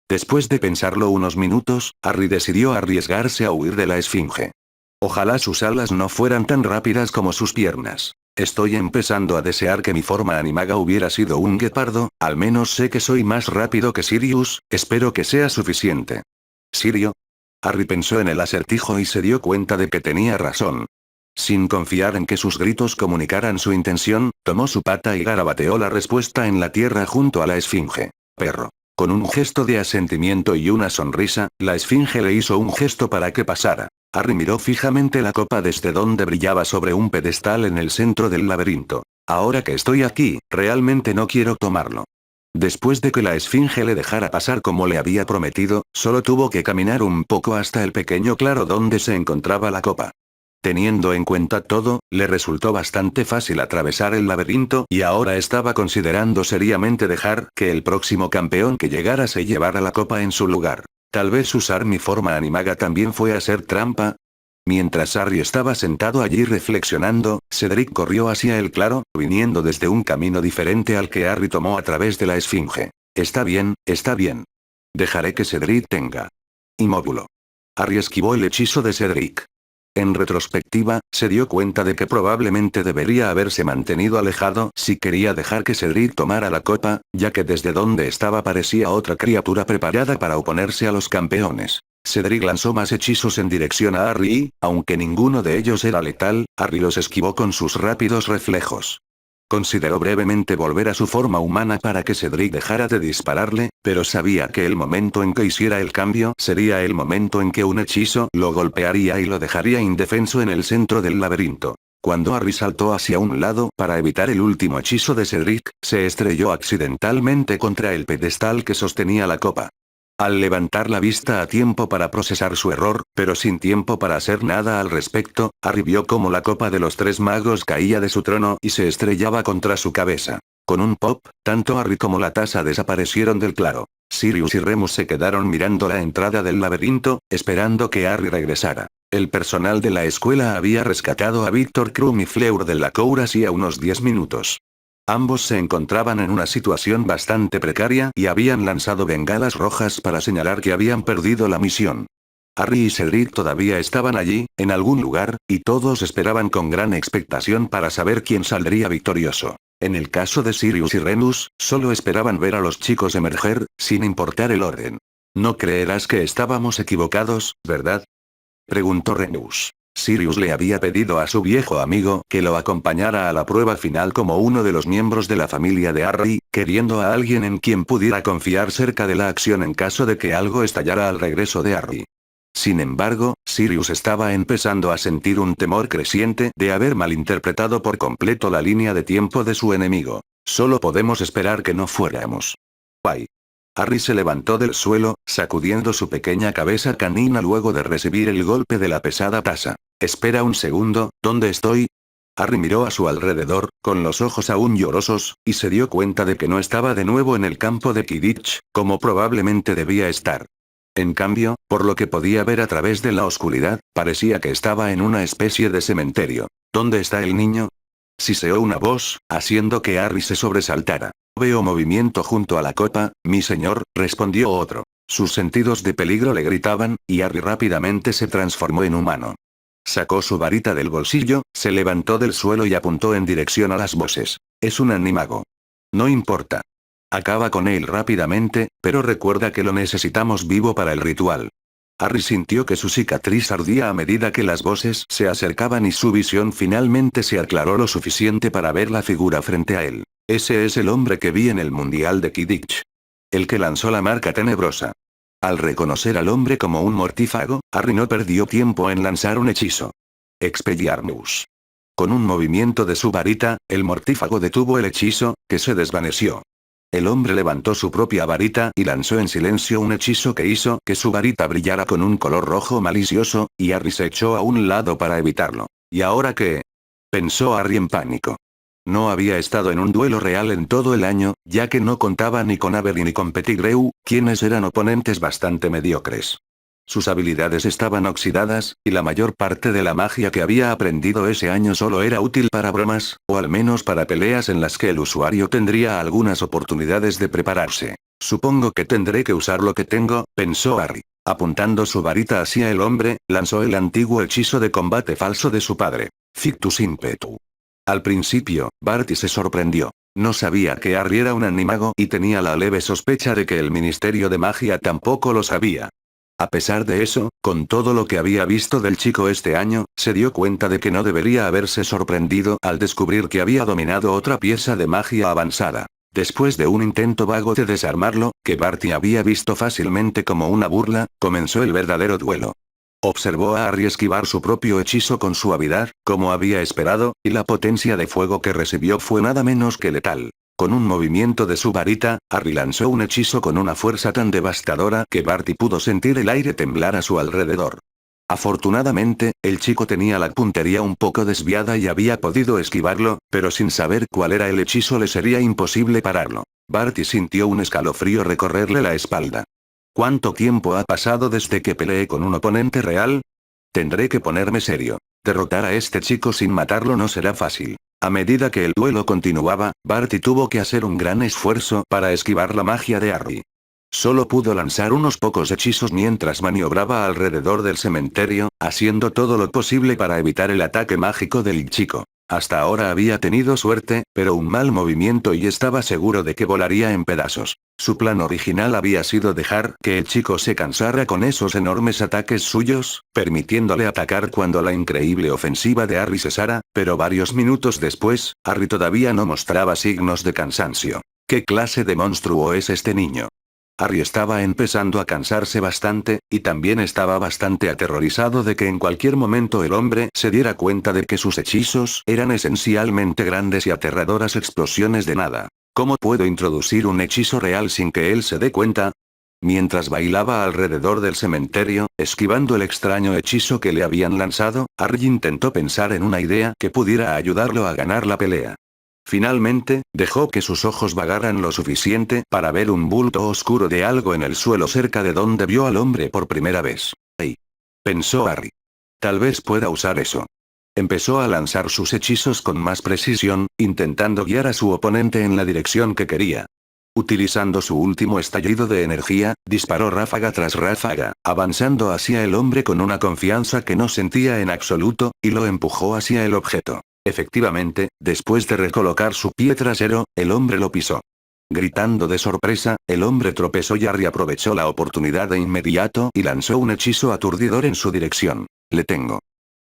Después de pensarlo unos minutos, Harry decidió arriesgarse a huir de la esfinge. Ojalá sus alas no fueran tan rápidas como sus piernas. Estoy empezando a desear que mi forma animaga hubiera sido un guepardo, al menos sé que soy más rápido que Sirius, espero que sea suficiente. ¿Sirio? Harry pensó en el acertijo y se dio cuenta de que tenía razón. Sin confiar en que sus gritos comunicaran su intención, tomó su pata y garabateó la respuesta en la tierra junto a la esfinge. Perro. Con un gesto de asentimiento y una sonrisa, la esfinge le hizo un gesto para que pasara. Harry miró fijamente la copa desde donde brillaba sobre un pedestal en el centro del laberinto. Ahora que estoy aquí, realmente no quiero tomarlo. Después de que la esfinge le dejara pasar como le había prometido, solo tuvo que caminar un poco hasta el pequeño claro donde se encontraba la copa. Teniendo en cuenta todo, le resultó bastante fácil atravesar el laberinto y ahora estaba considerando seriamente dejar que el próximo campeón que llegara se llevara la copa en su lugar. Tal vez usar mi forma animaga también fue hacer trampa. Mientras Harry estaba sentado allí reflexionando, Cedric corrió hacia el claro, viniendo desde un camino diferente al que Harry tomó a través de la esfinge. Está bien, está bien. Dejaré que Cedric tenga. Inmóvulo. Harry esquivó el hechizo de Cedric. En retrospectiva, se dio cuenta de que probablemente debería haberse mantenido alejado si quería dejar que Cedric tomara la copa, ya que desde donde estaba parecía otra criatura preparada para oponerse a los campeones. Cedric lanzó más hechizos en dirección a Harry y, aunque ninguno de ellos era letal, Harry los esquivó con sus rápidos reflejos. Consideró brevemente volver a su forma humana para que Cedric dejara de dispararle, pero sabía que el momento en que hiciera el cambio sería el momento en que un hechizo lo golpearía y lo dejaría indefenso en el centro del laberinto. Cuando Harry saltó hacia un lado para evitar el último hechizo de Cedric, se estrelló accidentalmente contra el pedestal que sostenía la copa. Al levantar la vista a tiempo para procesar su error, pero sin tiempo para hacer nada al respecto, Harry vio cómo la copa de los tres magos caía de su trono y se estrellaba contra su cabeza. Con un pop, tanto Harry como la taza desaparecieron del claro. Sirius y Remus se quedaron mirando la entrada del laberinto, esperando que Harry regresara. El personal de la escuela había rescatado a Víctor Krum y Fleur de la Cour hacía unos 10 minutos. Ambos se encontraban en una situación bastante precaria y habían lanzado bengalas rojas para señalar que habían perdido la misión. Harry y Cedric todavía estaban allí, en algún lugar, y todos esperaban con gran expectación para saber quién saldría victorioso. En el caso de Sirius y Remus, solo esperaban ver a los chicos emerger, sin importar el orden. No creerás que estábamos equivocados, ¿verdad? Preguntó Remus. Sirius le había pedido a su viejo amigo que lo acompañara a la prueba final como uno de los miembros de la familia de Harry, queriendo a alguien en quien pudiera confiar cerca de la acción en caso de que algo estallara al regreso de Harry. Sin embargo, Sirius estaba empezando a sentir un temor creciente de haber malinterpretado por completo la línea de tiempo de su enemigo. Solo podemos esperar que no fuéramos. Bye. Harry se levantó del suelo, sacudiendo su pequeña cabeza canina luego de recibir el golpe de la pesada taza. Espera un segundo, ¿dónde estoy? Harry miró a su alrededor, con los ojos aún llorosos, y se dio cuenta de que no estaba de nuevo en el campo de Quidditch, como probablemente debía estar. En cambio, por lo que podía ver a través de la oscuridad, parecía que estaba en una especie de cementerio. ¿Dónde está el niño? Siseó una voz, haciendo que Harry se sobresaltara. Veo movimiento junto a la copa, mi señor, respondió otro. Sus sentidos de peligro le gritaban, y Harry rápidamente se transformó en humano. Sacó su varita del bolsillo, se levantó del suelo y apuntó en dirección a las voces. Es un animago. No importa. Acaba con él rápidamente, pero recuerda que lo necesitamos vivo para el ritual. Harry sintió que su cicatriz ardía a medida que las voces se acercaban y su visión finalmente se aclaró lo suficiente para ver la figura frente a él. Ese es el hombre que vi en el Mundial de Quidditch. El que lanzó la marca tenebrosa. Al reconocer al hombre como un mortífago, Harry no perdió tiempo en lanzar un hechizo. Expelliarmus. Con un movimiento de su varita, el mortífago detuvo el hechizo, que se desvaneció. El hombre levantó su propia varita y lanzó en silencio un hechizo que hizo que su varita brillara con un color rojo malicioso, y Harry se echó a un lado para evitarlo. ¿Y ahora qué? Pensó Harry en pánico. No había estado en un duelo real en todo el año, ya que no contaba ni con Avery ni con Pettigrew, quienes eran oponentes bastante mediocres. Sus habilidades estaban oxidadas, y la mayor parte de la magia que había aprendido ese año solo era útil para bromas, o al menos para peleas en las que el usuario tendría algunas oportunidades de prepararse. Supongo que tendré que usar lo que tengo, pensó Harry. Apuntando su varita hacia el hombre, lanzó el antiguo hechizo de combate falso de su padre. Fictus Impetu. Al principio, Barty se sorprendió. No sabía que Harry era un animago y tenía la leve sospecha de que el Ministerio de Magia tampoco lo sabía. A pesar de eso, con todo lo que había visto del chico este año, se dio cuenta de que no debería haberse sorprendido al descubrir que había dominado otra pieza de magia avanzada. Después de un intento vago de desarmarlo, que Barty había visto fácilmente como una burla, comenzó el verdadero duelo. Observó a Harry esquivar su propio hechizo con suavidad, como había esperado, y la potencia de fuego que recibió fue nada menos que letal. Con un movimiento de su varita, Harry lanzó un hechizo con una fuerza tan devastadora que Barty pudo sentir el aire temblar a su alrededor. Afortunadamente, el chico tenía la puntería un poco desviada y había podido esquivarlo, pero sin saber cuál era el hechizo le sería imposible pararlo. Barty sintió un escalofrío recorrerle la espalda. ¿Cuánto tiempo ha pasado desde que peleé con un oponente real? Tendré que ponerme serio. Derrotar a este chico sin matarlo no será fácil. A medida que el duelo continuaba, Barty tuvo que hacer un gran esfuerzo para esquivar la magia de Harry. Solo pudo lanzar unos pocos hechizos mientras maniobraba alrededor del cementerio, haciendo todo lo posible para evitar el ataque mágico del chico. Hasta ahora había tenido suerte, pero un mal movimiento y estaba seguro de que volaría en pedazos. Su plan original había sido dejar que el chico se cansara con esos enormes ataques suyos, permitiéndole atacar cuando la increíble ofensiva de Harry cesara, pero varios minutos después, Harry todavía no mostraba signos de cansancio. ¿Qué clase de monstruo es este niño? Harry estaba empezando a cansarse bastante, y también estaba bastante aterrorizado de que en cualquier momento el hombre se diera cuenta de que sus hechizos eran esencialmente grandes y aterradoras explosiones de nada. ¿Cómo puedo introducir un hechizo real sin que él se dé cuenta? Mientras bailaba alrededor del cementerio, esquivando el extraño hechizo que le habían lanzado, Harry intentó pensar en una idea que pudiera ayudarlo a ganar la pelea. Finalmente, dejó que sus ojos vagaran lo suficiente para ver un bulto oscuro de algo en el suelo cerca de donde vio al hombre por primera vez. ¡Ay! Pensó Harry. Tal vez pueda usar eso. Empezó a lanzar sus hechizos con más precisión, intentando guiar a su oponente en la dirección que quería. Utilizando su último estallido de energía, disparó ráfaga tras ráfaga, avanzando hacia el hombre con una confianza que no sentía en absoluto, y lo empujó hacia el objeto. Efectivamente, después de recolocar su pie trasero, el hombre lo pisó. Gritando de sorpresa, el hombre tropezó y Harry aprovechó la oportunidad de inmediato y lanzó un hechizo aturdidor en su dirección. Le tengo.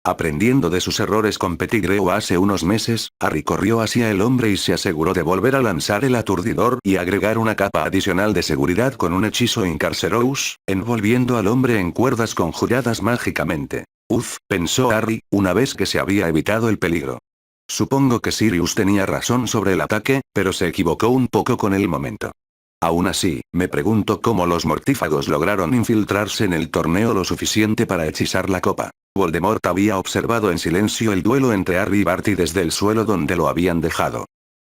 Aprendiendo de sus errores con Pettigrew hace unos meses, Harry corrió hacia el hombre y se aseguró de volver a lanzar el aturdidor y agregar una capa adicional de seguridad con un hechizo Incarcerous, envolviendo al hombre en cuerdas conjuradas mágicamente. Uf, pensó Harry, una vez que se había evitado el peligro. Supongo que Sirius tenía razón sobre el ataque, pero se equivocó un poco con el momento. Aún así, me pregunto cómo los mortífagos lograron infiltrarse en el torneo lo suficiente para hechizar la copa. Voldemort había observado en silencio el duelo entre Harry y Barty desde el suelo donde lo habían dejado.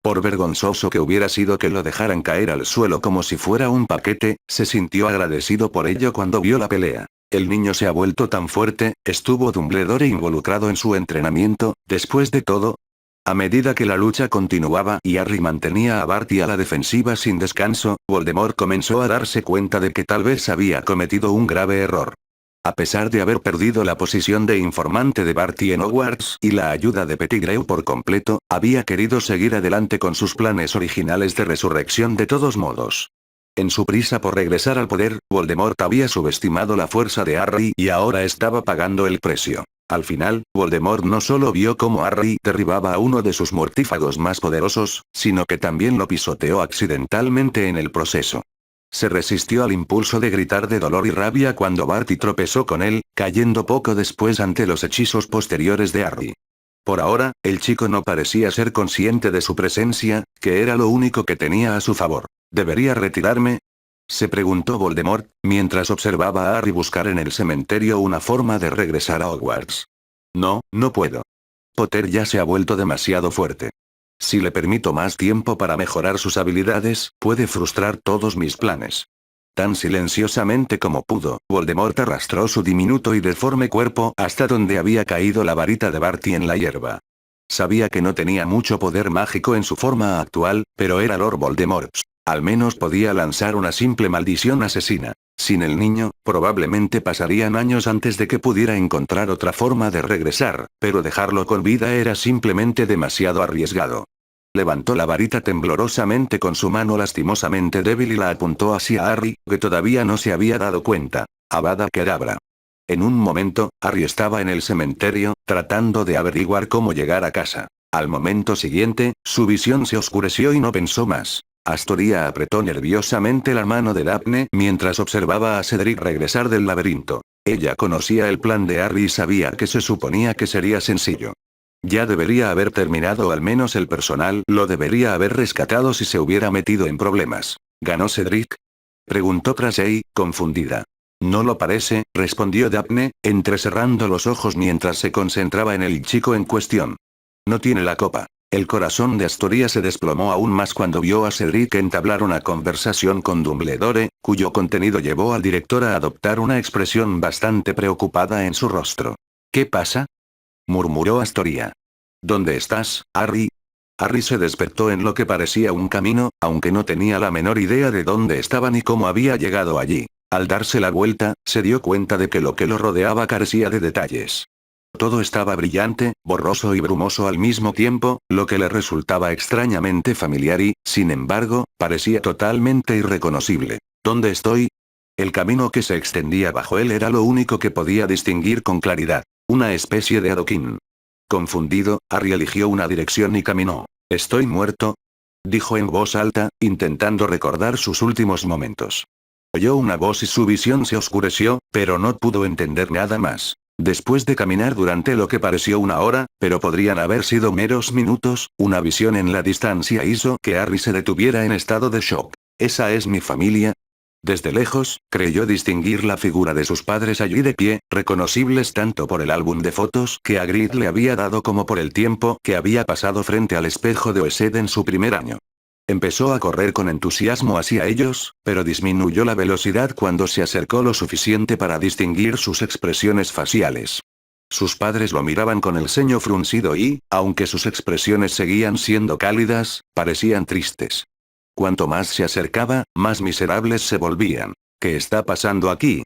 Por vergonzoso que hubiera sido que lo dejaran caer al suelo como si fuera un paquete, se sintió agradecido por ello cuando vio la pelea. El niño se ha vuelto tan fuerte, estuvo Dumbledore involucrado en su entrenamiento, después de todo. A medida que la lucha continuaba y Harry mantenía a Barty a la defensiva sin descanso, Voldemort comenzó a darse cuenta de que tal vez había cometido un grave error. A pesar de haber perdido la posición de informante de Barty en Hogwarts y la ayuda de Pettigrew por completo, había querido seguir adelante con sus planes originales de resurrección de todos modos. En su prisa por regresar al poder, Voldemort había subestimado la fuerza de Harry y ahora estaba pagando el precio. Al final, Voldemort no solo vio cómo Harry derribaba a uno de sus mortífagos más poderosos, sino que también lo pisoteó accidentalmente en el proceso. Se resistió al impulso de gritar de dolor y rabia cuando Barty tropezó con él, cayendo poco después ante los hechizos posteriores de Harry. Por ahora, el chico no parecía ser consciente de su presencia, que era lo único que tenía a su favor. ¿Debería retirarme?, se preguntó Voldemort, mientras observaba a Harry buscar en el cementerio una forma de regresar a Hogwarts. No, no puedo. Potter ya se ha vuelto demasiado fuerte. Si le permito más tiempo para mejorar sus habilidades, puede frustrar todos mis planes. Tan silenciosamente como pudo, Voldemort arrastró su diminuto y deforme cuerpo hasta donde había caído la varita de Barty en la hierba. Sabía que no tenía mucho poder mágico en su forma actual, pero era Lord Voldemort. Al menos podía lanzar una simple maldición asesina. Sin el niño, probablemente pasarían años antes de que pudiera encontrar otra forma de regresar, pero dejarlo con vida era simplemente demasiado arriesgado. Levantó la varita temblorosamente con su mano lastimosamente débil y la apuntó hacia Harry, que todavía no se había dado cuenta. Avada Kedavra. En un momento, Harry estaba en el cementerio, tratando de averiguar cómo llegar a casa. Al momento siguiente, su visión se oscureció y no pensó más. Astoria apretó nerviosamente la mano de Daphne mientras observaba a Cedric regresar del laberinto. Ella conocía el plan de Harry y sabía que se suponía que sería sencillo. Ya debería haber terminado o al menos el personal lo debería haber rescatado si se hubiera metido en problemas. ¿Ganó Cedric?, preguntó Tracey, confundida. No lo parece, respondió Daphne, entrecerrando los ojos mientras se concentraba en el chico en cuestión. No tiene la copa. El corazón de Astoria se desplomó aún más cuando vio a Cedric entablar una conversación con Dumbledore, cuyo contenido llevó al director a adoptar una expresión bastante preocupada en su rostro. ¿Qué pasa?, murmuró Astoria. ¿Dónde estás, Harry? Harry se despertó en lo que parecía un camino, aunque no tenía la menor idea de dónde estaba ni cómo había llegado allí. Al darse la vuelta, se dio cuenta de que lo que lo rodeaba carecía de detalles. Todo estaba brillante, borroso y brumoso al mismo tiempo, lo que le resultaba extrañamente familiar y, sin embargo, parecía totalmente irreconocible. ¿Dónde estoy? El camino que se extendía bajo él era lo único que podía distinguir con claridad. Una especie de adoquín. Confundido, Harry eligió una dirección y caminó. ¿Estoy muerto?, dijo en voz alta, intentando recordar sus últimos momentos. Oyó una voz y su visión se oscureció, pero no pudo entender nada más. Después de caminar durante lo que pareció una hora, pero podrían haber sido meros minutos, una visión en la distancia hizo que Harry se detuviera en estado de shock. ¿Esa es mi familia? Desde lejos, creyó distinguir la figura de sus padres allí de pie, reconocibles tanto por el álbum de fotos que Hagrid le había dado como por el tiempo que había pasado frente al espejo de Oesed en su primer año. Empezó a correr con entusiasmo hacia ellos, pero disminuyó la velocidad cuando se acercó lo suficiente para distinguir sus expresiones faciales. Sus padres lo miraban con el ceño fruncido y, aunque sus expresiones seguían siendo cálidas, parecían tristes. Cuanto más se acercaba, más miserables se volvían. ¿Qué está pasando aquí?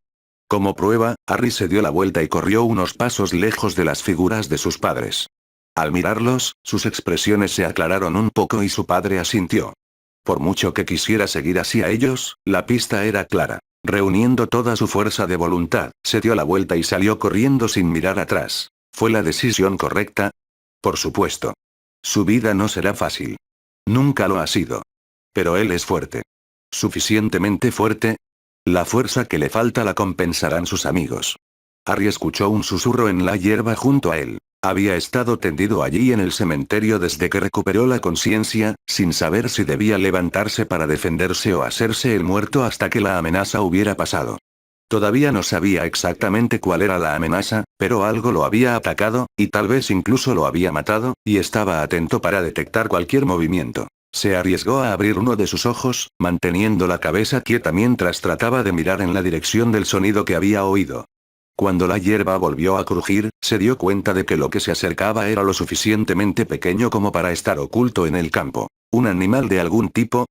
Como prueba, Harry se dio la vuelta y corrió unos pasos lejos de las figuras de sus padres. Al mirarlos, sus expresiones se aclararon un poco y su padre asintió. Por mucho que quisiera seguir hacia ellos, la pista era clara. Reuniendo toda su fuerza de voluntad, se dio la vuelta y salió corriendo sin mirar atrás. ¿Fue la decisión correcta? Por supuesto. Su vida no será fácil. Nunca lo ha sido. Pero él es fuerte. ¿Suficientemente fuerte? La fuerza que le falta la compensarán sus amigos. Harry escuchó un susurro en la hierba junto a él. Había estado tendido allí en el cementerio desde que recuperó la conciencia, sin saber si debía levantarse para defenderse o hacerse el muerto hasta que la amenaza hubiera pasado. Todavía no sabía exactamente cuál era la amenaza, pero algo lo había atacado, y tal vez incluso lo había matado, y estaba atento para detectar cualquier movimiento. Se arriesgó a abrir uno de sus ojos, manteniendo la cabeza quieta mientras trataba de mirar en la dirección del sonido que había oído. Cuando la hierba volvió a crujir, se dio cuenta de que lo que se acercaba era lo suficientemente pequeño como para estar oculto en el campo. ¿Un animal de algún tipo?,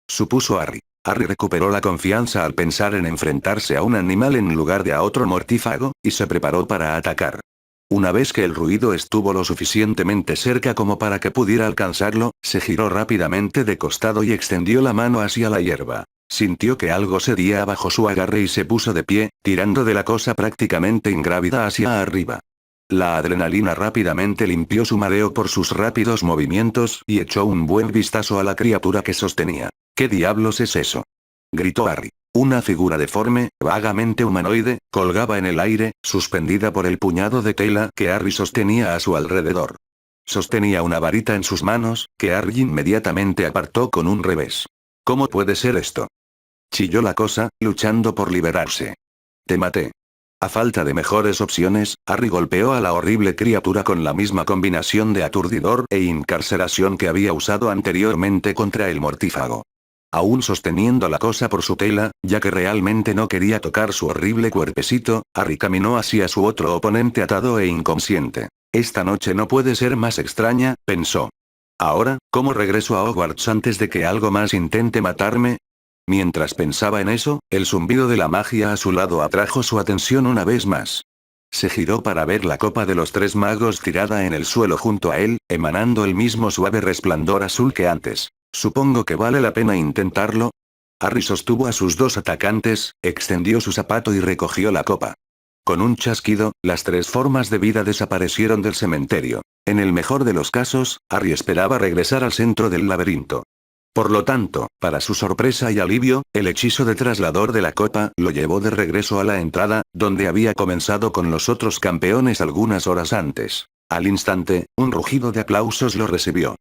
supuso Harry. Harry recuperó la confianza al pensar en enfrentarse a un animal en lugar de a otro mortífago, y se preparó para atacar. Una vez que el ruido estuvo lo suficientemente cerca como para que pudiera alcanzarlo, se giró rápidamente de costado y extendió la mano hacia la hierba. Sintió que algo cedía bajo su agarre y se puso de pie, tirando de la cosa prácticamente ingrávida hacia arriba. La adrenalina rápidamente limpió su mareo por sus rápidos movimientos y echó un buen vistazo a la criatura que sostenía. ¿Qué diablos es eso? Gritó Harry. Una figura deforme, vagamente humanoide, colgaba en el aire, suspendida por el puñado de tela que Harry sostenía a su alrededor. Sostenía una varita en sus manos, que Harry inmediatamente apartó con un revés. ¿Cómo puede ser esto? Chilló la cosa, luchando por liberarse. Te maté. A falta de mejores opciones, Harry golpeó a la horrible criatura con la misma combinación de aturdidor e encarceración que había usado anteriormente contra el mortífago. Aún sosteniendo la cosa por su tela, ya que realmente no quería tocar su horrible cuerpecito, Harry caminó hacia su otro oponente atado e inconsciente. Esta noche no puede ser más extraña, pensó. Ahora, ¿cómo regreso a Hogwarts antes de que algo más intente matarme? Mientras pensaba en eso, el zumbido de la magia a su lado atrajo su atención una vez más. Se giró para ver la copa de los tres magos tirada en el suelo junto a él, emanando el mismo suave resplandor azul que antes. Supongo que vale la pena intentarlo. Harry sostuvo a sus dos atacantes, extendió su zapato y recogió la copa. Con un chasquido, las tres formas de vida desaparecieron del cementerio. En el mejor de los casos, Harry esperaba regresar al centro del laberinto. Por lo tanto, para su sorpresa y alivio, el hechizo de traslador de la copa lo llevó de regreso a la entrada, donde había comenzado con los otros campeones algunas horas antes. Al instante, un rugido de aplausos lo recibió.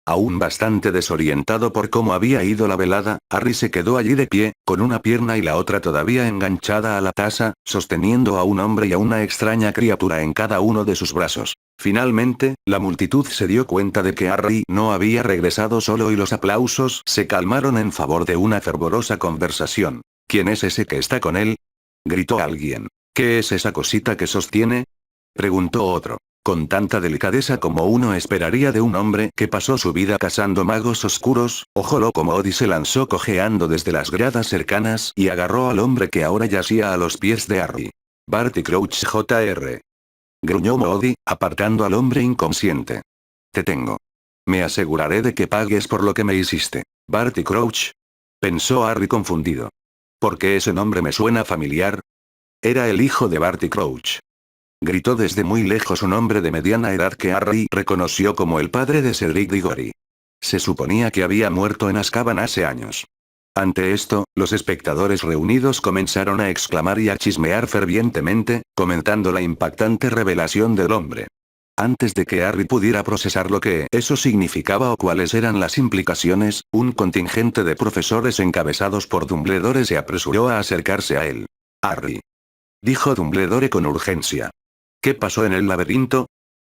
Aún bastante desorientado por cómo había ido la velada, Harry se quedó allí de pie, con una pierna y la otra todavía enganchada a la taza, sosteniendo a un hombre y a una extraña criatura en cada uno de sus brazos. Finalmente, la multitud se dio cuenta de que Harry no había regresado solo y los aplausos se calmaron en favor de una fervorosa conversación. ¿Quién es ese que está con él? Gritó alguien. ¿Qué es esa cosita que sostiene? Preguntó otro. Con tanta delicadeza como uno esperaría de un hombre que pasó su vida cazando magos oscuros, Ojo Loco Modi se lanzó cojeando desde las gradas cercanas y agarró al hombre que ahora yacía a los pies de Harry. Barty Crouch Jr. Gruñó Modi, apartando al hombre inconsciente. Te tengo. Me aseguraré de que pagues por lo que me hiciste. Barty Crouch. Pensó Harry confundido. ¿Por qué ese nombre me suena familiar? Era el hijo de Barty Crouch. Gritó desde muy lejos un hombre de mediana edad que Harry reconoció como el padre de Cedric Diggory. Se suponía que había muerto en Azkaban hace años. Ante esto, los espectadores reunidos comenzaron a exclamar y a chismear fervientemente, comentando la impactante revelación del hombre. Antes de que Harry pudiera procesar lo que eso significaba o cuáles eran las implicaciones, un contingente de profesores encabezados por Dumbledore se apresuró a acercarse a él. Harry. Dijo Dumbledore con urgencia. ¿Qué pasó en el laberinto?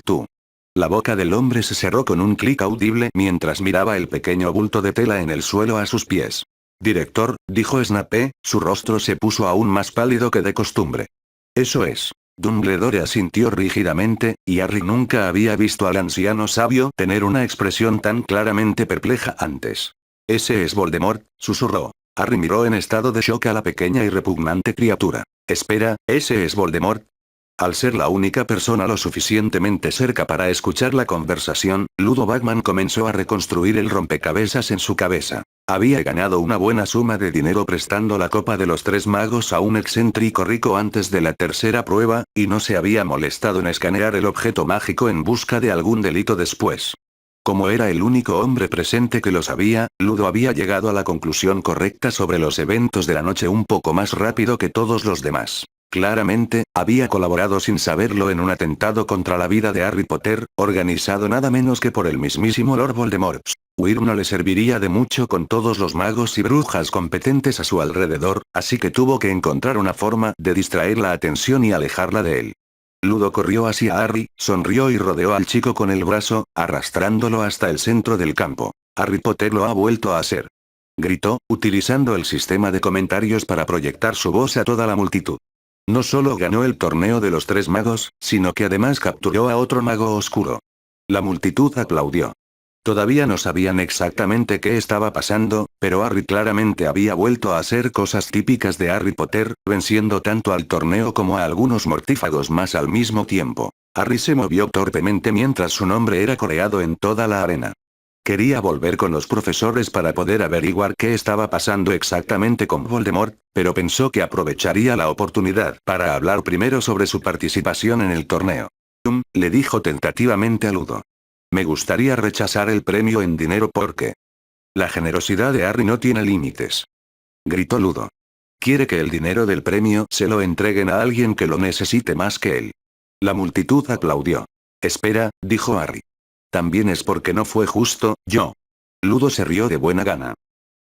Tú. La boca del hombre se cerró con un clic audible mientras miraba el pequeño bulto de tela en el suelo a sus pies. Director, dijo Snape, su rostro se puso aún más pálido que de costumbre. Eso es. Dumbledore asintió rígidamente, y Harry nunca había visto al anciano sabio tener una expresión tan claramente perpleja antes. Ese es Voldemort, susurró. Harry miró en estado de shock a la pequeña y repugnante criatura. Espera, ¿ese es Voldemort? Al ser la única persona lo suficientemente cerca para escuchar la conversación, Ludo Bagman comenzó a reconstruir el rompecabezas en su cabeza. Había ganado una buena suma de dinero prestando la copa de los tres magos a un excéntrico rico antes de la tercera prueba, y no se había molestado en escanear el objeto mágico en busca de algún delito después. Como era el único hombre presente que lo sabía, Ludo había llegado a la conclusión correcta sobre los eventos de la noche un poco más rápido que todos los demás. Claramente, había colaborado sin saberlo en un atentado contra la vida de Harry Potter, organizado nada menos que por el mismísimo Lord Voldemort. Huir no le serviría de mucho con todos los magos y brujas competentes a su alrededor, así que tuvo que encontrar una forma de distraer la atención y alejarla de él. Ludo corrió hacia Harry, sonrió y rodeó al chico con el brazo, arrastrándolo hasta el centro del campo. Harry Potter lo ha vuelto a hacer. Gritó, utilizando el sistema de comentarios para proyectar su voz a toda la multitud. No solo ganó el torneo de los tres magos, sino que además capturó a otro mago oscuro. La multitud aplaudió. Todavía no sabían exactamente qué estaba pasando, pero Harry claramente había vuelto a hacer cosas típicas de Harry Potter, venciendo tanto al torneo como a algunos mortífagos más al mismo tiempo. Harry se movió torpemente mientras su nombre era coreado en toda la arena. Quería volver con los profesores para poder averiguar qué estaba pasando exactamente con Voldemort, pero pensó que aprovecharía la oportunidad para hablar primero sobre su participación en el torneo. Le dijo tentativamente a Ludo. Me gustaría rechazar el premio en dinero porque... La generosidad de Harry no tiene límites. Gritó Ludo. Quiere que el dinero del premio se lo entreguen a alguien que lo necesite más que él. La multitud aplaudió. Espera, dijo Harry. También es porque no fue justo, yo. Ludo se rió de buena gana.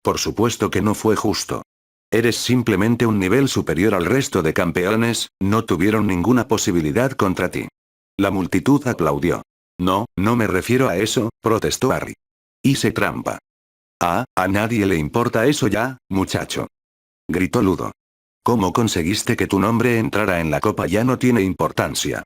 Por supuesto que no fue justo. Eres simplemente un nivel superior al resto de campeones, no tuvieron ninguna posibilidad contra ti. La multitud aplaudió. No, no me refiero a eso, protestó Harry. Hice trampa. Ah, a nadie le importa eso ya, muchacho. Gritó Ludo. ¿Cómo conseguiste que tu nombre entrara en la copa? Ya no tiene importancia.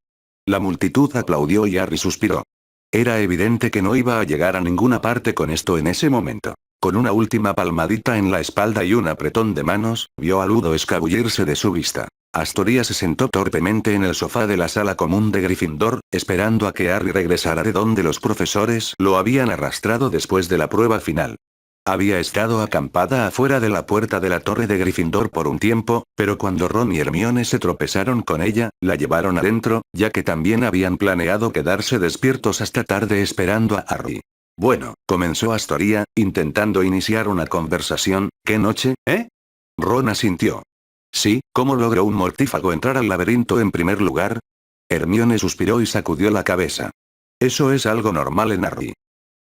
La multitud aplaudió y Harry suspiró. Era evidente que no iba a llegar a ninguna parte con esto en ese momento. Con una última palmadita en la espalda y un apretón de manos, vio a Ludo escabullirse de su vista. Astoria se sentó torpemente en el sofá de la sala común de Gryffindor, esperando a que Harry regresara de donde los profesores lo habían arrastrado después de la prueba final. Había estado acampada afuera de la puerta de la torre de Gryffindor por un tiempo, pero cuando Ron y Hermione se tropezaron con ella, la llevaron adentro, ya que también habían planeado quedarse despiertos hasta tarde esperando a Harry. Bueno, comenzó Astoria, intentando iniciar una conversación. ¿Qué noche, eh? Ron asintió. Sí, ¿cómo logró un mortífago entrar al laberinto en primer lugar? Hermione suspiró y sacudió la cabeza. Eso es algo normal en Harry.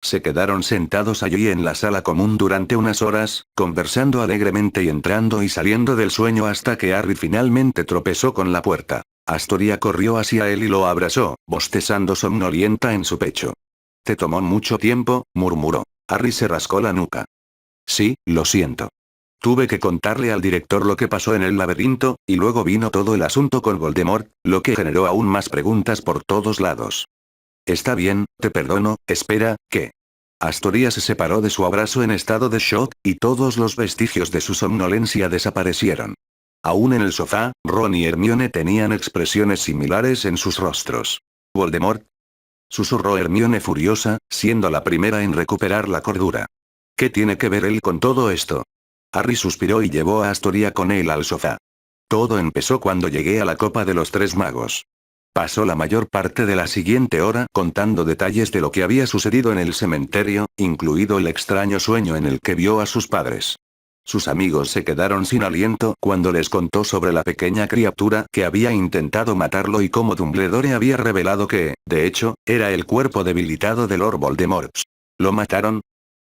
Se quedaron sentados allí en la sala común durante unas horas, conversando alegremente y entrando y saliendo del sueño hasta que Harry finalmente tropezó con la puerta. Astoria corrió hacia él y lo abrazó, bostezando somnolienta en su pecho. «Te tomó mucho tiempo», murmuró. Harry se rascó la nuca. «Sí, lo siento. Tuve que contarle al director lo que pasó en el laberinto, y luego vino todo el asunto con Voldemort, lo que generó aún más preguntas por todos lados». «Está bien, te perdono, espera, ¿qué?» Astoria se separó de su abrazo en estado de shock, y todos los vestigios de su somnolencia desaparecieron. Aún en el sofá, Ron y Hermione tenían expresiones similares en sus rostros. «¿Voldemort?», susurró Hermione furiosa, siendo la primera en recuperar la cordura. «¿Qué tiene que ver él con todo esto?». Harry suspiró y llevó a Astoria con él al sofá. «Todo empezó cuando llegué a la Copa de los Tres Magos». Pasó la mayor parte de la siguiente hora contando detalles de lo que había sucedido en el cementerio, incluido el extraño sueño en el que vio a sus padres. Sus amigos se quedaron sin aliento cuando les contó sobre la pequeña criatura que había intentado matarlo y cómo Dumbledore había revelado que, de hecho, era el cuerpo debilitado de Lord Voldemort. ¿Lo mataron?,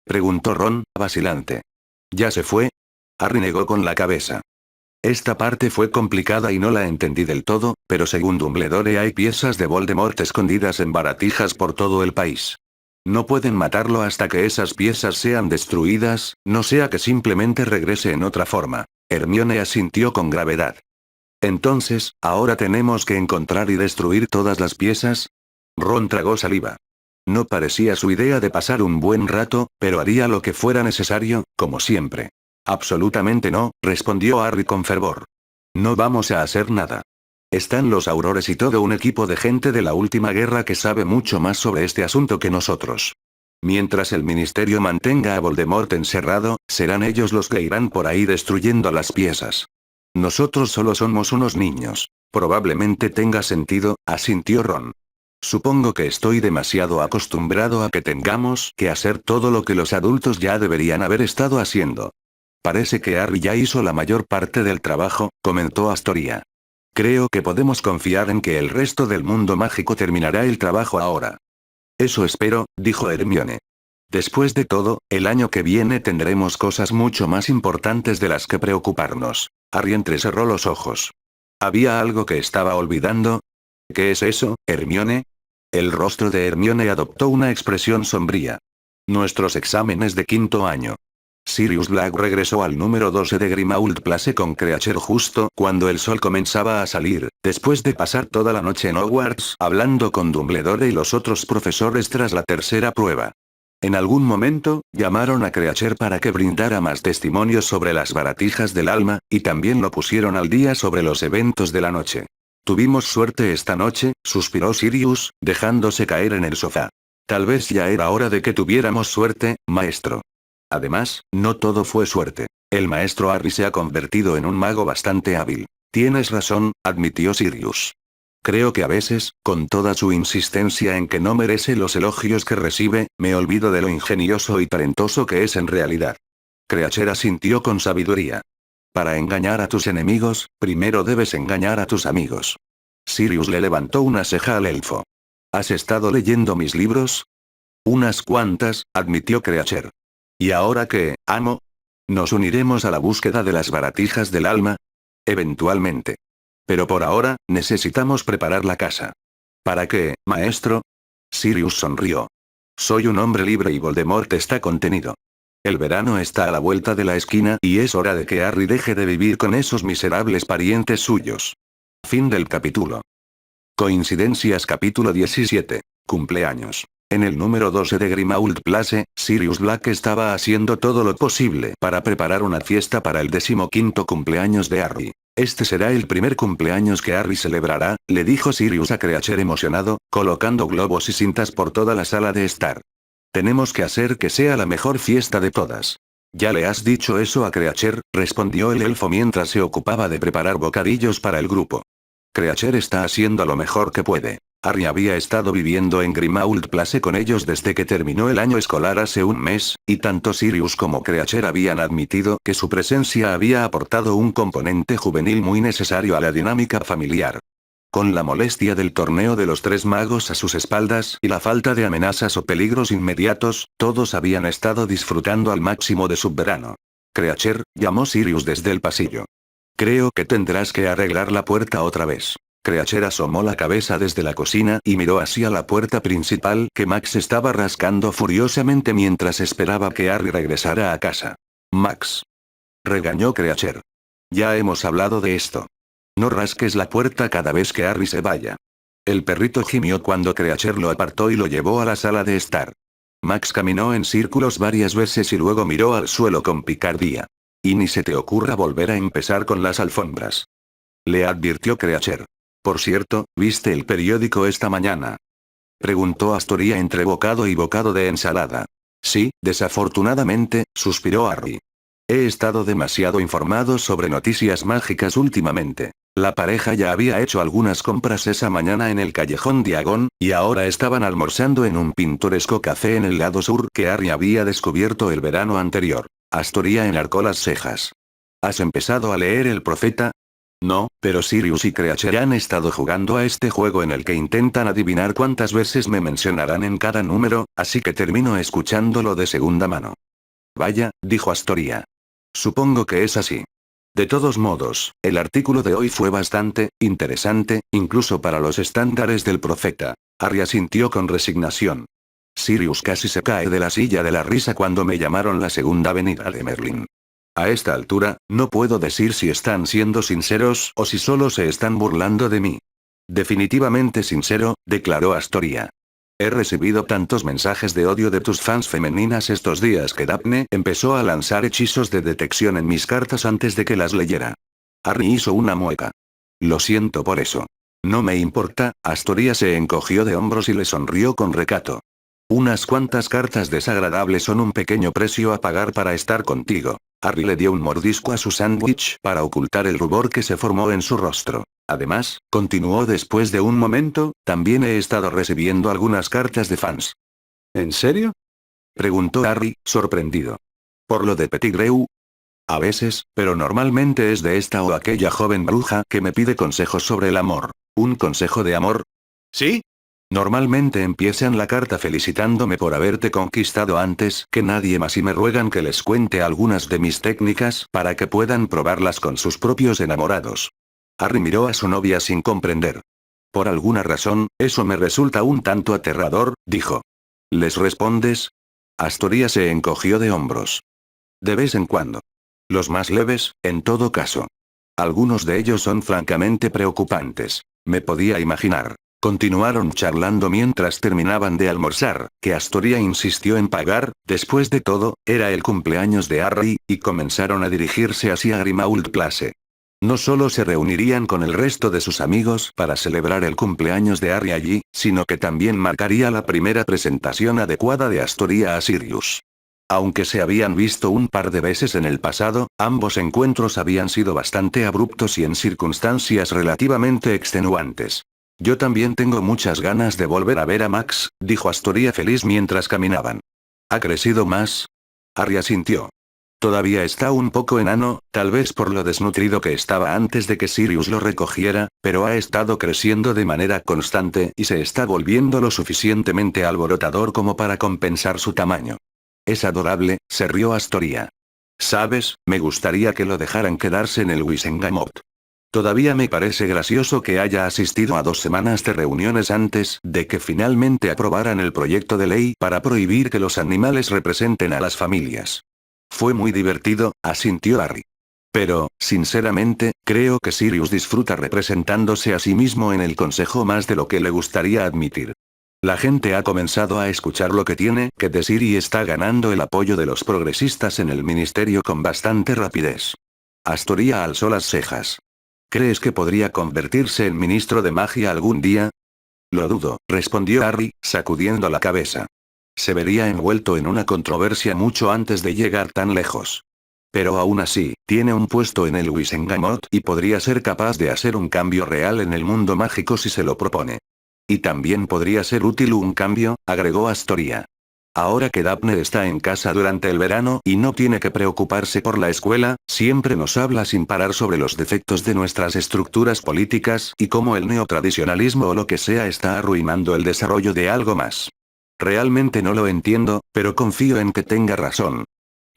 preguntó Ron, vacilante. ¿Ya se fue? Harry negó con la cabeza. Esta parte fue complicada y no la entendí del todo, pero según Dumbledore hay piezas de Voldemort escondidas en baratijas por todo el país. No pueden matarlo hasta que esas piezas sean destruidas, no sea que simplemente regrese en otra forma. Hermione asintió con gravedad. Entonces, ¿ahora tenemos que encontrar y destruir todas las piezas? Ron tragó saliva. No parecía su idea de pasar un buen rato, pero haría lo que fuera necesario, como siempre. Absolutamente no, respondió Harry con fervor. No vamos a hacer nada. Están los Aurores y todo un equipo de gente de la última guerra que sabe mucho más sobre este asunto que nosotros. Mientras el ministerio mantenga a Voldemort encerrado, serán ellos los que irán por ahí destruyendo las piezas. Nosotros solo somos unos niños. Probablemente tenga sentido, asintió Ron. Supongo que estoy demasiado acostumbrado a que tengamos que hacer todo lo que los adultos ya deberían haber estado haciendo. Parece que Harry ya hizo la mayor parte del trabajo, comentó Astoria. Creo que podemos confiar en que el resto del mundo mágico terminará el trabajo ahora. Eso espero, dijo Hermione. Después de todo, el año que viene tendremos cosas mucho más importantes de las que preocuparnos. Harry entrecerró los ojos. ¿Había algo que estaba olvidando? ¿Qué es eso, Hermione? El rostro de Hermione adoptó una expresión sombría. Nuestros exámenes de quinto año. Sirius Black regresó al número 12 de Grimmauld Place con Creature justo cuando el sol comenzaba a salir, después de pasar toda la noche en Hogwarts hablando con Dumbledore y los otros profesores tras la tercera prueba. En algún momento, llamaron a Creature para que brindara más testimonios sobre las baratijas del alma, y también lo pusieron al día sobre los eventos de la noche. Tuvimos suerte esta noche, suspiró Sirius, dejándose caer en el sofá. Tal vez ya era hora de que tuviéramos suerte, maestro. Además, no todo fue suerte. El maestro Harry se ha convertido en un mago bastante hábil. Tienes razón, admitió Sirius. Creo que a veces, con toda su insistencia en que no merece los elogios que recibe, me olvido de lo ingenioso y talentoso que es en realidad. Creacher asintió con sabiduría. Para engañar a tus enemigos, primero debes engañar a tus amigos. Sirius le levantó una ceja al elfo. ¿Has estado leyendo mis libros? Unas cuantas, admitió Creacher. ¿Y ahora qué, amo? ¿Nos uniremos a la búsqueda de las baratijas del alma? Eventualmente. Pero por ahora, necesitamos preparar la casa. ¿Para qué, maestro? Sirius sonrió. Soy un hombre libre y Voldemort está contenido. El verano está a la vuelta de la esquina y es hora de que Harry deje de vivir con esos miserables parientes suyos. Fin del capítulo. Coincidencias capítulo 17. Cumpleaños. En el número 12 de Grimmauld Place, Sirius Black estaba haciendo todo lo posible para preparar una fiesta para el 15º cumpleaños de Harry. Este será el primer cumpleaños que Harry celebrará, le dijo Sirius a Creacher emocionado, colocando globos y cintas por toda la sala de estar. Tenemos que hacer que sea la mejor fiesta de todas. ¿Ya le has dicho eso a Creacher?, respondió el elfo mientras se ocupaba de preparar bocadillos para el grupo. Creacher está haciendo lo mejor que puede. Harry había estado viviendo en Grimmauld Place con ellos desde que terminó el año escolar hace un mes, y tanto Sirius como Creacher habían admitido que su presencia había aportado un componente juvenil muy necesario a la dinámica familiar. Con la molestia del torneo de los tres magos a sus espaldas y la falta de amenazas o peligros inmediatos, todos habían estado disfrutando al máximo de su verano. Creacher, llamó Sirius desde el pasillo. Creo que tendrás que arreglar la puerta otra vez. Creacher asomó la cabeza desde la cocina y miró hacia la puerta principal que Max estaba rascando furiosamente mientras esperaba que Harry regresara a casa. Max. Regañó Creacher. Ya hemos hablado de esto. No rasques la puerta cada vez que Harry se vaya. El perrito gimió cuando Creacher lo apartó y lo llevó a la sala de estar. Max caminó en círculos varias veces y luego miró al suelo con picardía. Y ni se te ocurra volver a empezar con las alfombras. Le advirtió Creacher. Por cierto, ¿viste el periódico esta mañana? Preguntó Astoria entre bocado y bocado de ensalada. Sí, desafortunadamente, suspiró Harry. He estado demasiado informado sobre noticias mágicas últimamente. La pareja ya había hecho algunas compras esa mañana en el callejón Diagon, y ahora estaban almorzando en un pintoresco café en el lado sur que Harry había descubierto el verano anterior. Astoria enarcó las cejas. ¿Has empezado a leer El Profeta? No, pero Sirius y Creacher han estado jugando a este juego en el que intentan adivinar cuántas veces me mencionarán en cada número, así que termino escuchándolo de segunda mano. Vaya, dijo Astoria. Supongo que es así. De todos modos, el artículo de hoy fue bastante interesante, incluso para los estándares del Profeta. Harry asintió con resignación. Sirius casi se cae de la silla de la risa cuando me llamaron la segunda venida de Merlin. A esta altura, no puedo decir si están siendo sinceros o si solo se están burlando de mí. Definitivamente sincero, declaró Astoria. He recibido tantos mensajes de odio de tus fans femeninas estos días que Daphne empezó a lanzar hechizos de detección en mis cartas antes de que las leyera. Harry hizo una mueca. Lo siento por eso. No me importa, Astoria se encogió de hombros y le sonrió con recato. Unas cuantas cartas desagradables son un pequeño precio a pagar para estar contigo. Harry le dio un mordisco a su sándwich para ocultar el rubor que se formó en su rostro. Además, continuó después de un momento, también he estado recibiendo algunas cartas de fans. ¿En serio?, preguntó Harry, sorprendido. ¿Por lo de Pettigrew? A veces, pero normalmente es de esta o aquella joven bruja que me pide consejos sobre el amor. ¿Un consejo de amor? ¿Sí? Normalmente empiezan la carta felicitándome por haberte conquistado antes que nadie más y me ruegan que les cuente algunas de mis técnicas para que puedan probarlas con sus propios enamorados. Harry miró a su novia sin comprender. Por alguna razón, eso me resulta un tanto aterrador, dijo. ¿Les respondes? Astoria se encogió de hombros. De vez en cuando. Los más leves, en todo caso. Algunos de ellos son francamente preocupantes. Me podía imaginar. Continuaron charlando mientras terminaban de almorzar, que Astoria insistió en pagar, después de todo, era el cumpleaños de Harry, y comenzaron a dirigirse hacia Grimmauld Place. No solo se reunirían con el resto de sus amigos para celebrar el cumpleaños de Harry allí, sino que también marcaría la primera presentación adecuada de Astoria a Sirius. Aunque se habían visto un par de veces en el pasado, ambos encuentros habían sido bastante abruptos y en circunstancias relativamente extenuantes. Yo también tengo muchas ganas de volver a ver a Max, dijo Astoria feliz mientras caminaban. ¿Ha crecido más? Harry asintió. Todavía está un poco enano, tal vez por lo desnutrido que estaba antes de que Sirius lo recogiera, pero ha estado creciendo de manera constante y se está volviendo lo suficientemente alborotador como para compensar su tamaño. Es adorable, se rió Astoria. ¿Sabes? Me gustaría que lo dejaran quedarse en el Wisengamot. Todavía me parece gracioso que haya asistido a 2 semanas de reuniones antes de que finalmente aprobaran el proyecto de ley para prohibir que los animales representen a las familias. Fue muy divertido, asintió Harry. Pero, sinceramente, creo que Sirius disfruta representándose a sí mismo en el consejo más de lo que le gustaría admitir. La gente ha comenzado a escuchar lo que tiene que decir y está ganando el apoyo de los progresistas en el ministerio con bastante rapidez. Astoria alzó las cejas. ¿Crees que podría convertirse en ministro de magia algún día? Lo dudo, respondió Harry, sacudiendo la cabeza. Se vería envuelto en una controversia mucho antes de llegar tan lejos. Pero aún así, tiene un puesto en el Wisengamot y podría ser capaz de hacer un cambio real en el mundo mágico si se lo propone. Y también podría ser útil un cambio, agregó Astoria. Ahora que Daphne está en casa durante el verano y no tiene que preocuparse por la escuela, siempre nos habla sin parar sobre los defectos de nuestras estructuras políticas y cómo el neotradicionalismo o lo que sea está arruinando el desarrollo de algo más. Realmente no lo entiendo, pero confío en que tenga razón.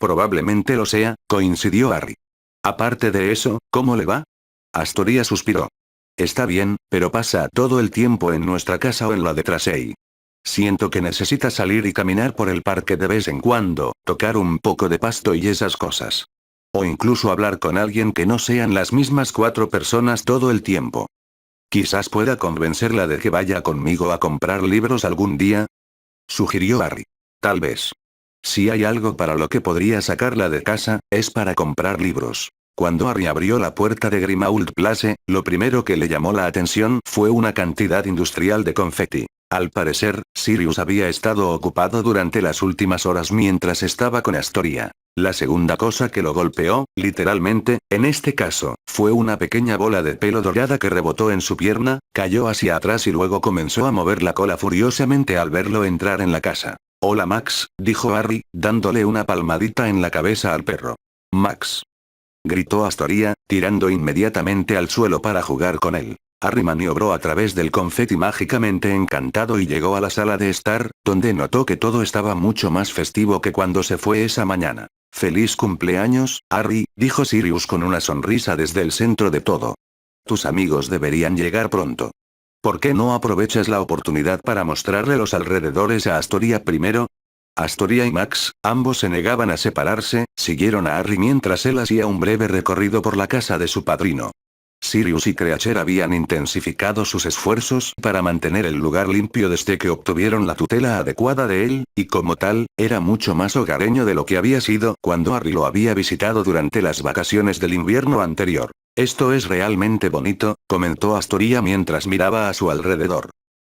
Probablemente lo sea, coincidió Harry. Aparte de eso, ¿cómo le va? Astoria suspiró. Está bien, pero pasa todo el tiempo en nuestra casa o en la de Tracey. Siento que necesita salir y caminar por el parque de vez en cuando, tocar un poco de pasto y esas cosas. O incluso hablar con alguien que no sean las mismas 4 personas todo el tiempo. Quizás pueda convencerla de que vaya conmigo a comprar libros algún día, sugirió Harry. Tal vez. Si hay algo para lo que podría sacarla de casa, es para comprar libros. Cuando Harry abrió la puerta de Grimmauld Place, lo primero que le llamó la atención fue una cantidad industrial de confeti. Al parecer, Sirius había estado ocupado durante las últimas horas mientras estaba con Astoria. La segunda cosa que lo golpeó, literalmente, en este caso, fue una pequeña bola de pelo dorada que rebotó en su pierna, cayó hacia atrás y luego comenzó a mover la cola furiosamente al verlo entrar en la casa. Hola Max, dijo Harry, dándole una palmadita en la cabeza al perro. Max. Gritó Astoria, tirando inmediatamente al suelo para jugar con él. Harry maniobró a través del confeti mágicamente encantado y llegó a la sala de estar, donde notó que todo estaba mucho más festivo que cuando se fue esa mañana. «Feliz cumpleaños, Harry», dijo Sirius con una sonrisa desde el centro de todo. «Tus amigos deberían llegar pronto. ¿Por qué no aprovechas la oportunidad para mostrarle los alrededores a Astoria primero?» Astoria y Max, ambos se negaban a separarse, siguieron a Harry mientras él hacía un breve recorrido por la casa de su padrino. Sirius y Creature habían intensificado sus esfuerzos para mantener el lugar limpio desde que obtuvieron la tutela adecuada de él, y como tal, era mucho más hogareño de lo que había sido cuando Harry lo había visitado durante las vacaciones del invierno anterior. «Esto es realmente bonito», comentó Astoria mientras miraba a su alrededor.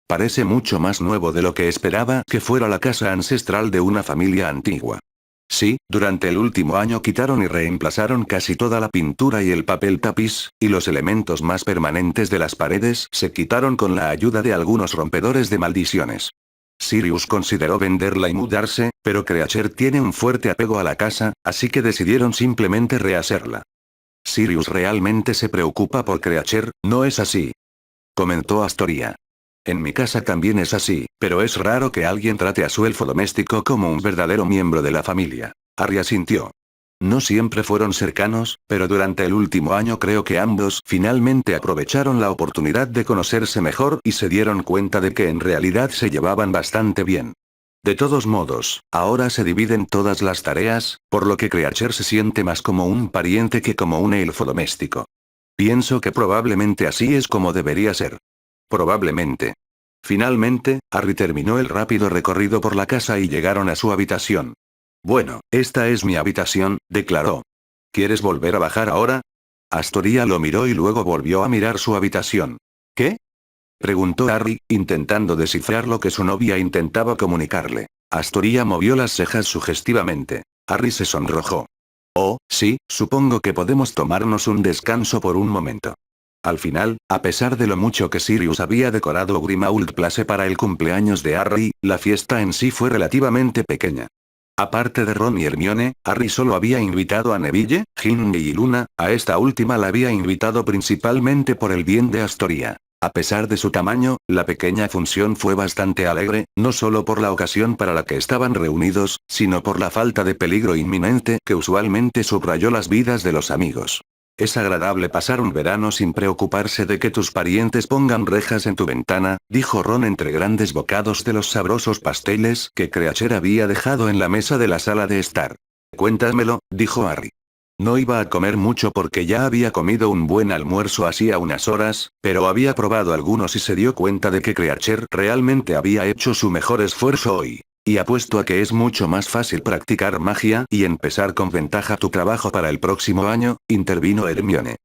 «Parece mucho más nuevo de lo que esperaba que fuera la casa ancestral de una familia antigua». Sí, durante el último año quitaron y reemplazaron casi toda la pintura y el papel tapiz, y los elementos más permanentes de las paredes se quitaron con la ayuda de algunos rompedores de maldiciones. Sirius consideró venderla y mudarse, pero Creature tiene un fuerte apego a la casa, así que decidieron simplemente rehacerla. Sirius realmente se preocupa por Creature, ¿no es así?, comentó Astoria. En mi casa también es así, pero es raro que alguien trate a su elfo doméstico como un verdadero miembro de la familia. Harry asintió. No siempre fueron cercanos, pero durante el último año creo que ambos finalmente aprovecharon la oportunidad de conocerse mejor y se dieron cuenta de que en realidad se llevaban bastante bien. De todos modos, ahora se dividen todas las tareas, por lo que Creature se siente más como un pariente que como un elfo doméstico. Pienso que probablemente así es como debería ser. Probablemente. Finalmente, Harry terminó el rápido recorrido por la casa y llegaron a su habitación. «Bueno, esta es mi habitación», declaró. «¿Quieres volver a bajar ahora?» Astoria lo miró y luego volvió a mirar su habitación. «¿Qué?», preguntó Harry, intentando descifrar lo que su novia intentaba comunicarle. Astoria movió las cejas sugestivamente. Harry se sonrojó. «Oh, sí, supongo que podemos tomarnos un descanso por un momento». Al final, a pesar de lo mucho que Sirius había decorado Grimmauld Place para el cumpleaños de Harry, la fiesta en sí fue relativamente pequeña. Aparte de Ron y Hermione, Harry solo había invitado a Neville, Ginny y Luna, a esta última la había invitado principalmente por el bien de Astoria. A pesar de su tamaño, la pequeña función fue bastante alegre, no solo por la ocasión para la que estaban reunidos, sino por la falta de peligro inminente que usualmente subrayó las vidas de los amigos. Es agradable pasar un verano sin preocuparse de que tus parientes pongan rejas en tu ventana, dijo Ron entre grandes bocados de los sabrosos pasteles que Creacher había dejado en la mesa de la sala de estar. Cuéntamelo, dijo Harry. No iba a comer mucho porque ya había comido un buen almuerzo hacía unas horas, pero había probado algunos y se dio cuenta de que Creacher realmente había hecho su mejor esfuerzo hoy. Y apuesto a que es mucho más fácil practicar magia y empezar con ventaja tu trabajo para el próximo año, intervino Hermione.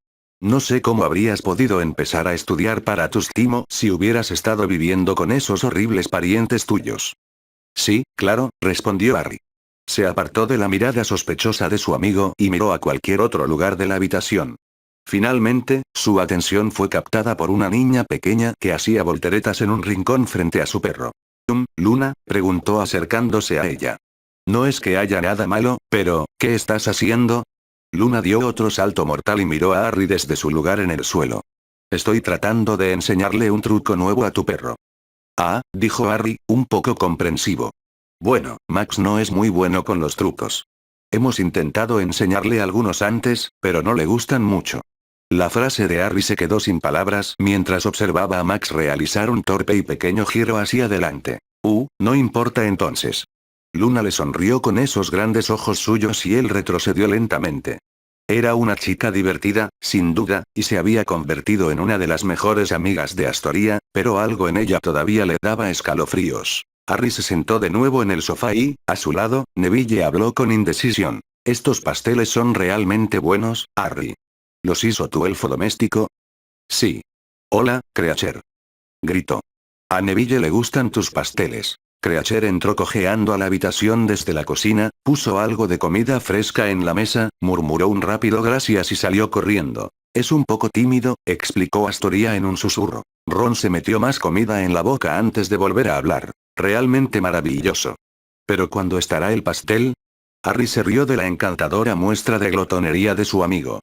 No sé cómo habrías podido empezar a estudiar para tus timo si hubieras estado viviendo con esos horribles parientes tuyos. Sí, claro, respondió Harry. Se apartó de la mirada sospechosa de su amigo y miró a cualquier otro lugar de la habitación. Finalmente, su atención fue captada por una niña pequeña que hacía volteretas en un rincón frente a su perro. Luna, preguntó acercándose a ella. No es que haya nada malo, pero, ¿qué estás haciendo? Luna dio otro salto mortal y miró a Harry desde su lugar en el suelo. Estoy tratando de enseñarle un truco nuevo a tu perro. Ah, dijo Harry, un poco comprensivo. Bueno, Max no es muy bueno con los trucos. Hemos intentado enseñarle algunos antes, pero no le gustan mucho. La frase de Harry se quedó sin palabras mientras observaba a Max realizar un torpe y pequeño giro hacia adelante. No importa entonces. Luna le sonrió con esos grandes ojos suyos y él retrocedió lentamente. Era una chica divertida, sin duda, y se había convertido en una de las mejores amigas de Astoria, pero algo en ella todavía le daba escalofríos. Harry se sentó de nuevo en el sofá y, a su lado, Neville habló con indecisión. Estos pasteles son realmente buenos, Harry. ¿Los hizo tu elfo doméstico? Sí. Hola, Creacher. Gritó. A Neville le gustan tus pasteles. Creacher entró cojeando a la habitación desde la cocina, puso algo de comida fresca en la mesa, murmuró un rápido gracias y salió corriendo. Es un poco tímido, explicó Astoria en un susurro. Ron se metió más comida en la boca antes de volver a hablar. Realmente maravilloso. ¿Pero cuándo estará el pastel? Harry se rió de la encantadora muestra de glotonería de su amigo.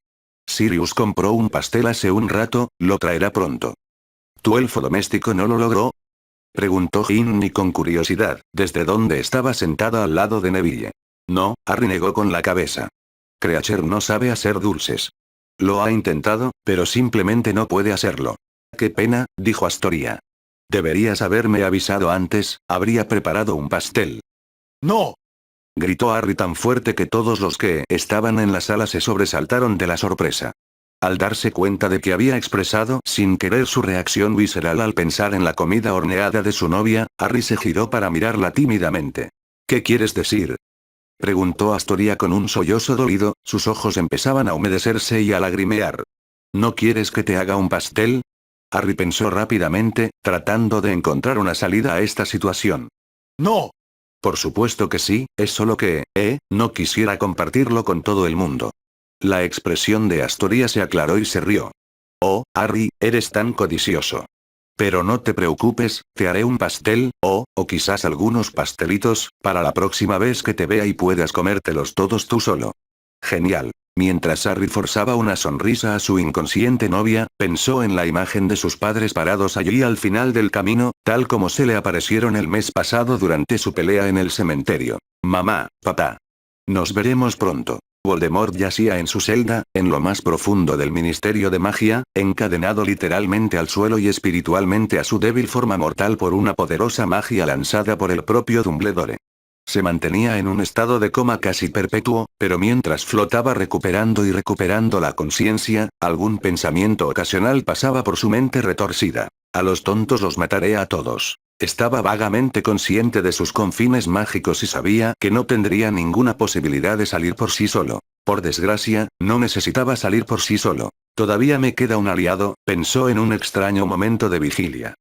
Sirius compró un pastel hace un rato, lo traerá pronto. ¿Tu elfo doméstico no lo logró? Preguntó Ginny con curiosidad, desde donde estaba sentada al lado de Neville. No, Harry negó con la cabeza. Creacher no sabe hacer dulces. Lo ha intentado, pero simplemente no puede hacerlo. Qué pena, dijo Astoria. Deberías haberme avisado antes, habría preparado un pastel. ¡No! Gritó Harry tan fuerte que todos los que estaban en la sala se sobresaltaron de la sorpresa. Al darse cuenta de que había expresado sin querer su reacción visceral al pensar en la comida horneada de su novia, Harry se giró para mirarla tímidamente. ¿Qué quieres decir? Preguntó Astoria con un sollozo dolido, sus ojos empezaban a humedecerse y a lagrimear. ¿No quieres que te haga un pastel? Harry pensó rápidamente, tratando de encontrar una salida a esta situación. ¡No! Por supuesto que sí, es solo que, no quisiera compartirlo con todo el mundo. La expresión de Astoria se aclaró y se rió. Oh, Harry, eres tan codicioso. Pero no te preocupes, te haré un pastel, o quizás algunos pastelitos, para la próxima vez que te vea y puedas comértelos todos tú solo. Genial. Mientras Harry forzaba una sonrisa a su inconsciente novia, pensó en la imagen de sus padres parados allí al final del camino, tal como se le aparecieron el mes pasado durante su pelea en el cementerio. Mamá, papá. Nos veremos pronto. Voldemort yacía en su celda, en lo más profundo del Ministerio de Magia, encadenado literalmente al suelo y espiritualmente a su débil forma mortal por una poderosa magia lanzada por el propio Dumbledore. Se mantenía en un estado de coma casi perpetuo, pero mientras flotaba recuperando y recuperando la conciencia, algún pensamiento ocasional pasaba por su mente retorcida. A los tontos los mataré a todos. Estaba vagamente consciente de sus confines mágicos y sabía que no tendría ninguna posibilidad de salir por sí solo. Por desgracia, no necesitaba salir por sí solo. Todavía me queda un aliado, pensó en un extraño momento de vigilia.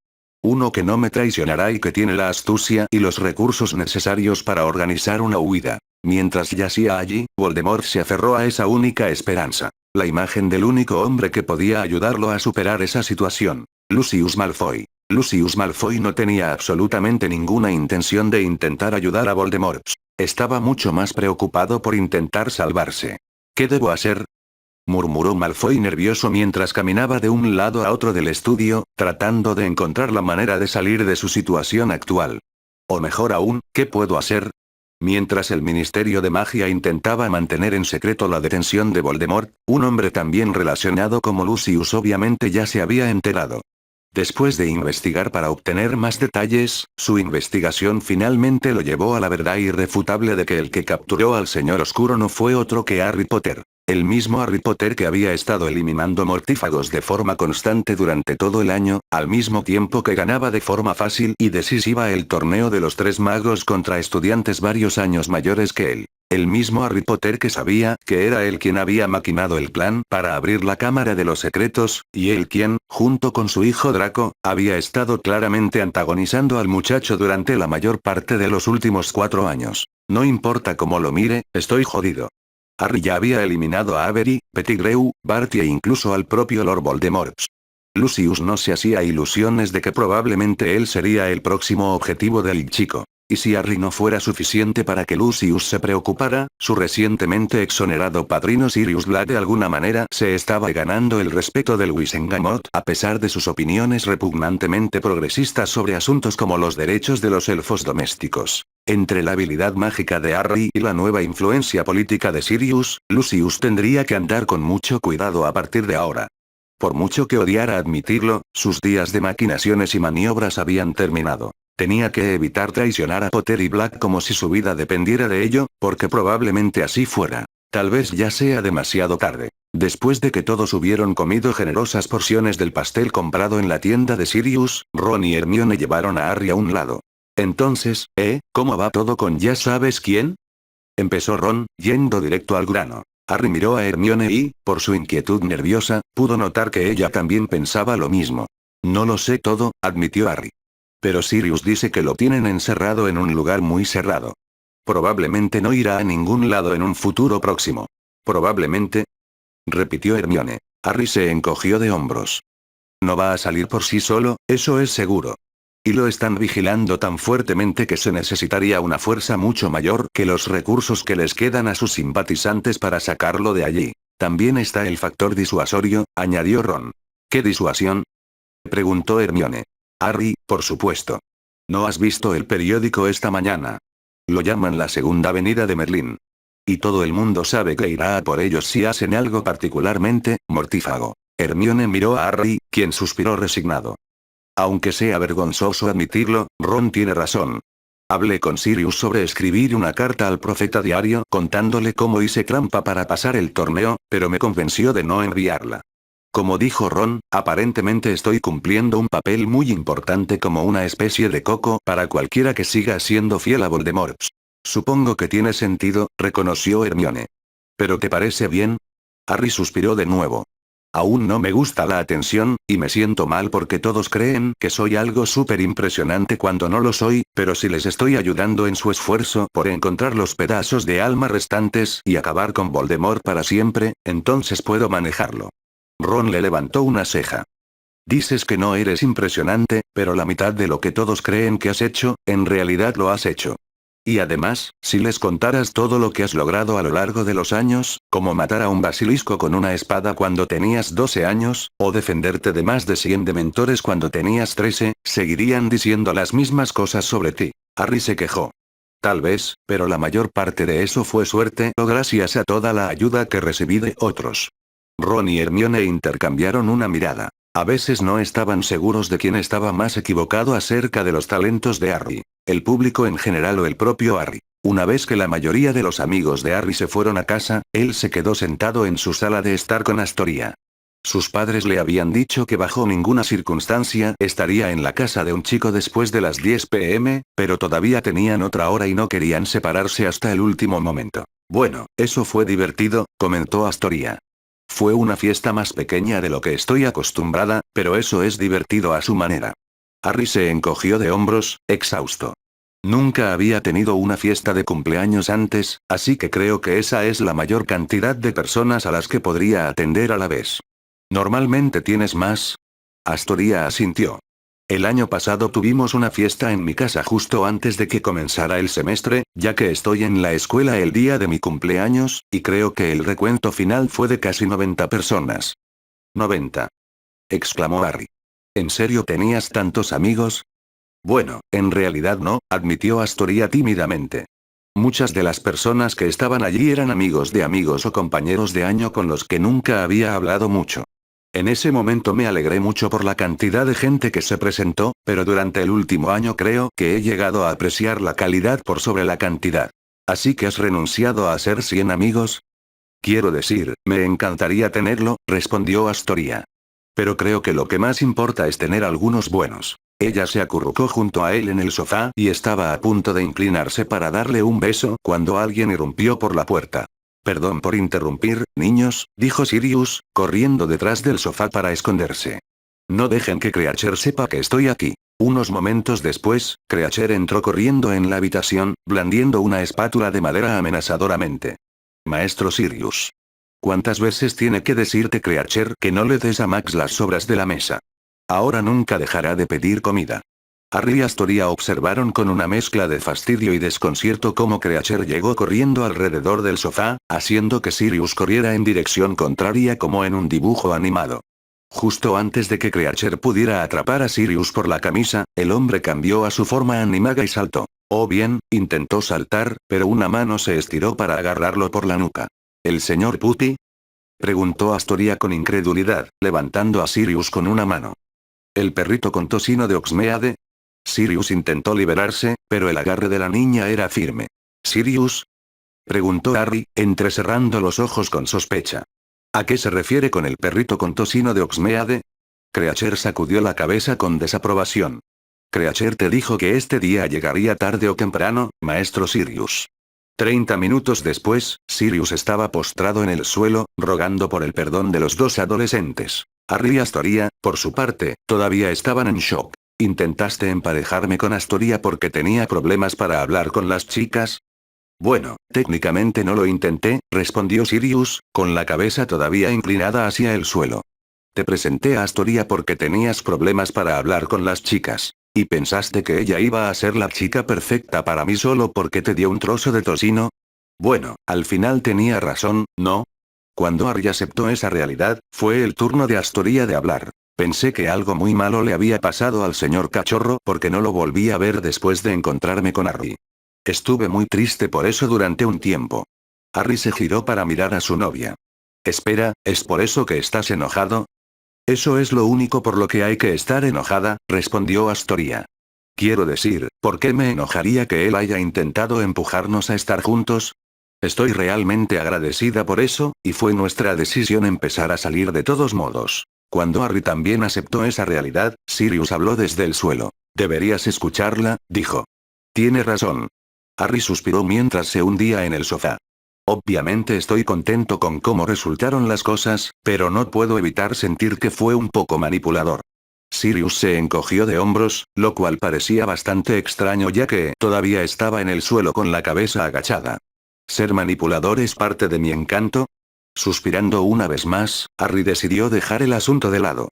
Uno que no me traicionará y que tiene la astucia y los recursos necesarios para organizar una huida. Mientras yacía allí, Voldemort se aferró a esa única esperanza. La imagen del único hombre que podía ayudarlo a superar esa situación. Lucius Malfoy. Lucius Malfoy no tenía absolutamente ninguna intención de intentar ayudar a Voldemort. Estaba mucho más preocupado por intentar salvarse. ¿Qué debo hacer?, murmuró Malfoy nervioso mientras caminaba de un lado a otro del estudio, tratando de encontrar la manera de salir de su situación actual. O mejor aún, ¿qué puedo hacer? Mientras el Ministerio de Magia intentaba mantener en secreto la detención de Voldemort, un hombre también relacionado como Lucius obviamente ya se había enterado. Después de investigar para obtener más detalles, su investigación finalmente lo llevó a la verdad irrefutable de que el que capturó al Señor Oscuro no fue otro que Harry Potter. El mismo Harry Potter que había estado eliminando mortífagos de forma constante durante todo el año, al mismo tiempo que ganaba de forma fácil y decisiva el torneo de los Tres Magos contra estudiantes varios años mayores que él. El mismo Harry Potter que sabía que era él quien había maquinado el plan para abrir la Cámara de los Secretos, y él quien, junto con su hijo Draco, había estado claramente antagonizando al muchacho durante la mayor parte de los últimos 4 años. No importa cómo lo mire, estoy jodido. Harry ya había eliminado a Avery, Pettigrew, Barty e incluso al propio Lord Voldemort. Lucius no se hacía ilusiones de que probablemente él sería el próximo objetivo del chico. Y si Harry no fuera suficiente para que Lucius se preocupara, su recientemente exonerado padrino Sirius Black de alguna manera se estaba ganando el respeto del Wisengamot a pesar de sus opiniones repugnantemente progresistas sobre asuntos como los derechos de los elfos domésticos. Entre la habilidad mágica de Harry y la nueva influencia política de Sirius, Lucius tendría que andar con mucho cuidado a partir de ahora. Por mucho que odiara admitirlo, sus días de maquinaciones y maniobras habían terminado. Tenía que evitar traicionar a Potter y Black como si su vida dependiera de ello, porque probablemente así fuera. Tal vez ya sea demasiado tarde. Después de que todos hubieron comido generosas porciones del pastel comprado en la tienda de Sirius, Ron y Hermione llevaron a Harry a un lado. Entonces, ¿cómo va todo con ya sabes quién? Empezó Ron, yendo directo al grano. Harry miró a Hermione y, por su inquietud nerviosa, pudo notar que ella también pensaba lo mismo. No lo sé todo, admitió Harry. Pero Sirius dice que lo tienen encerrado en un lugar muy cerrado. Probablemente no irá a ningún lado en un futuro próximo. Probablemente, repitió Hermione. Harry se encogió de hombros. No va a salir por sí solo, eso es seguro. Y lo están vigilando tan fuertemente que se necesitaría una fuerza mucho mayor que los recursos que les quedan a sus simpatizantes para sacarlo de allí. También está el factor disuasorio, añadió Ron. ¿Qué disuasión?, preguntó Hermione. Harry, por supuesto. ¿No has visto el periódico esta mañana? Lo llaman la segunda venida de Merlín. Y todo el mundo sabe que irá a por ellos si hacen algo particularmente mortífago. Hermione miró a Harry, quien suspiró resignado. Aunque sea vergonzoso admitirlo, Ron tiene razón. Hablé con Sirius sobre escribir una carta al profeta diario contándole cómo hice trampa para pasar el torneo, pero me convenció de no enviarla. Como dijo Ron, aparentemente estoy cumpliendo un papel muy importante como una especie de coco para cualquiera que siga siendo fiel a Voldemort. Supongo que tiene sentido, reconoció Hermione. ¿Pero te parece bien? Harry suspiró de nuevo. Aún no me gusta la atención, y me siento mal porque todos creen que soy algo súper impresionante cuando no lo soy, pero si les estoy ayudando en su esfuerzo por encontrar los pedazos de alma restantes y acabar con Voldemort para siempre, entonces puedo manejarlo. Ron le levantó una ceja. Dices que no eres impresionante, pero la mitad de lo que todos creen que has hecho, en realidad lo has hecho. Y además, si les contaras todo lo que has logrado a lo largo de los años, como matar a un basilisco con una espada cuando tenías 12 años, o defenderte de más de 100 dementores cuando tenías 13, seguirían diciendo las mismas cosas sobre ti. Harry se quejó. Tal vez, pero la mayor parte de eso fue suerte o gracias a toda la ayuda que recibí de otros. Ron y Hermione intercambiaron una mirada. A veces no estaban seguros de quién estaba más equivocado acerca de los talentos de Harry. El público en general o el propio Harry. Una vez que la mayoría de los amigos de Harry se fueron a casa, él se quedó sentado en su sala de estar con Astoria. Sus padres le habían dicho que bajo ninguna circunstancia estaría en la casa de un chico después de las 10 p.m., pero todavía tenían otra hora y no querían separarse hasta el último momento. Bueno, eso fue divertido, comentó Astoria. Fue una fiesta más pequeña de lo que estoy acostumbrada, pero eso es divertido a su manera. Harry se encogió de hombros, exhausto. Nunca había tenido una fiesta de cumpleaños antes, así que creo que esa es la mayor cantidad de personas a las que podría atender a la vez. ¿Normalmente tienes más? Astoria asintió. El año pasado tuvimos una fiesta en mi casa justo antes de que comenzara el semestre, ya que estoy en la escuela el día de mi cumpleaños, y creo que el recuento final fue de casi 90 personas. 90. Exclamó Harry. ¿En serio tenías tantos amigos? Bueno, en realidad no, admitió Astoria tímidamente. Muchas de las personas que estaban allí eran amigos o compañeros de año con los que nunca había hablado mucho. En ese momento me alegré mucho por la cantidad de gente que se presentó, pero durante el último año creo que he llegado a apreciar la calidad por sobre la cantidad. ¿Así que has renunciado a ser 100 amigos? Quiero decir, me encantaría tenerlo, respondió Astoria. Pero creo que lo que más importa es tener algunos buenos. Ella se acurrucó junto a él en el sofá y estaba a punto de inclinarse para darle un beso cuando alguien irrumpió por la puerta. Perdón por interrumpir, niños, dijo Sirius, corriendo detrás del sofá para esconderse. No dejen que Creature sepa que estoy aquí. Unos momentos después, Creature entró corriendo en la habitación, blandiendo una espátula de madera amenazadoramente. Maestro Sirius. ¿Cuántas veces tiene que decirte Creature que no le des a Max las sobras de la mesa? Ahora nunca dejará de pedir comida. Harry y Astoria observaron con una mezcla de fastidio y desconcierto cómo Creature llegó corriendo alrededor del sofá, haciendo que Sirius corriera en dirección contraria como en un dibujo animado. Justo antes de que Creature pudiera atrapar a Sirius por la camisa, el hombre cambió a su forma animaga y saltó. O bien, intentó saltar, pero una mano se estiró para agarrarlo por la nuca. ¿El señor Putty? Preguntó Astoria con incredulidad, levantando a Sirius con una mano. ¿El perrito con tocino de Oxmeade? Sirius intentó liberarse, pero el agarre de la niña era firme. ¿Sirius? Preguntó Harry, entrecerrando los ojos con sospecha. ¿A qué se refiere con el perrito con tocino de Oxmeade? Creature sacudió la cabeza con desaprobación. Creature te dijo que este día llegaría tarde o temprano, maestro Sirius. 30 minutos después, Sirius estaba postrado en el suelo, rogando por el perdón de los dos adolescentes. Harry y Astoria, por su parte, todavía estaban en shock. ¿Intentaste emparejarme con Astoria porque tenía problemas para hablar con las chicas? Bueno, técnicamente no lo intenté, respondió Sirius, con la cabeza todavía inclinada hacia el suelo. Te presenté a Astoria porque tenías problemas para hablar con las chicas. ¿Y pensaste que ella iba a ser la chica perfecta para mí solo porque te dio un trozo de tocino? Bueno, al final tenía razón, ¿no? Cuando Harry aceptó esa realidad, fue el turno de Astoria de hablar. Pensé que algo muy malo le había pasado al señor Cachorro porque no lo volví a ver después de encontrarme con Harry. Estuve muy triste por eso durante un tiempo. Harry se giró para mirar a su novia. Espera, ¿es por eso que estás enojado? Eso es lo único por lo que hay que estar enojada, respondió Astoria. Quiero decir, ¿por qué me enojaría que él haya intentado empujarnos a estar juntos? Estoy realmente agradecida por eso, y fue nuestra decisión empezar a salir de todos modos. Cuando Harry también aceptó esa realidad, Sirius habló desde el suelo. Deberías escucharla, dijo. Tiene razón. Harry suspiró mientras se hundía en el sofá. Obviamente estoy contento con cómo resultaron las cosas, pero no puedo evitar sentir que fue un poco manipulador. Sirius se encogió de hombros, lo cual parecía bastante extraño ya que todavía estaba en el suelo con la cabeza agachada. ¿Ser manipulador es parte de mi encanto? Suspirando una vez más, Harry decidió dejar el asunto de lado.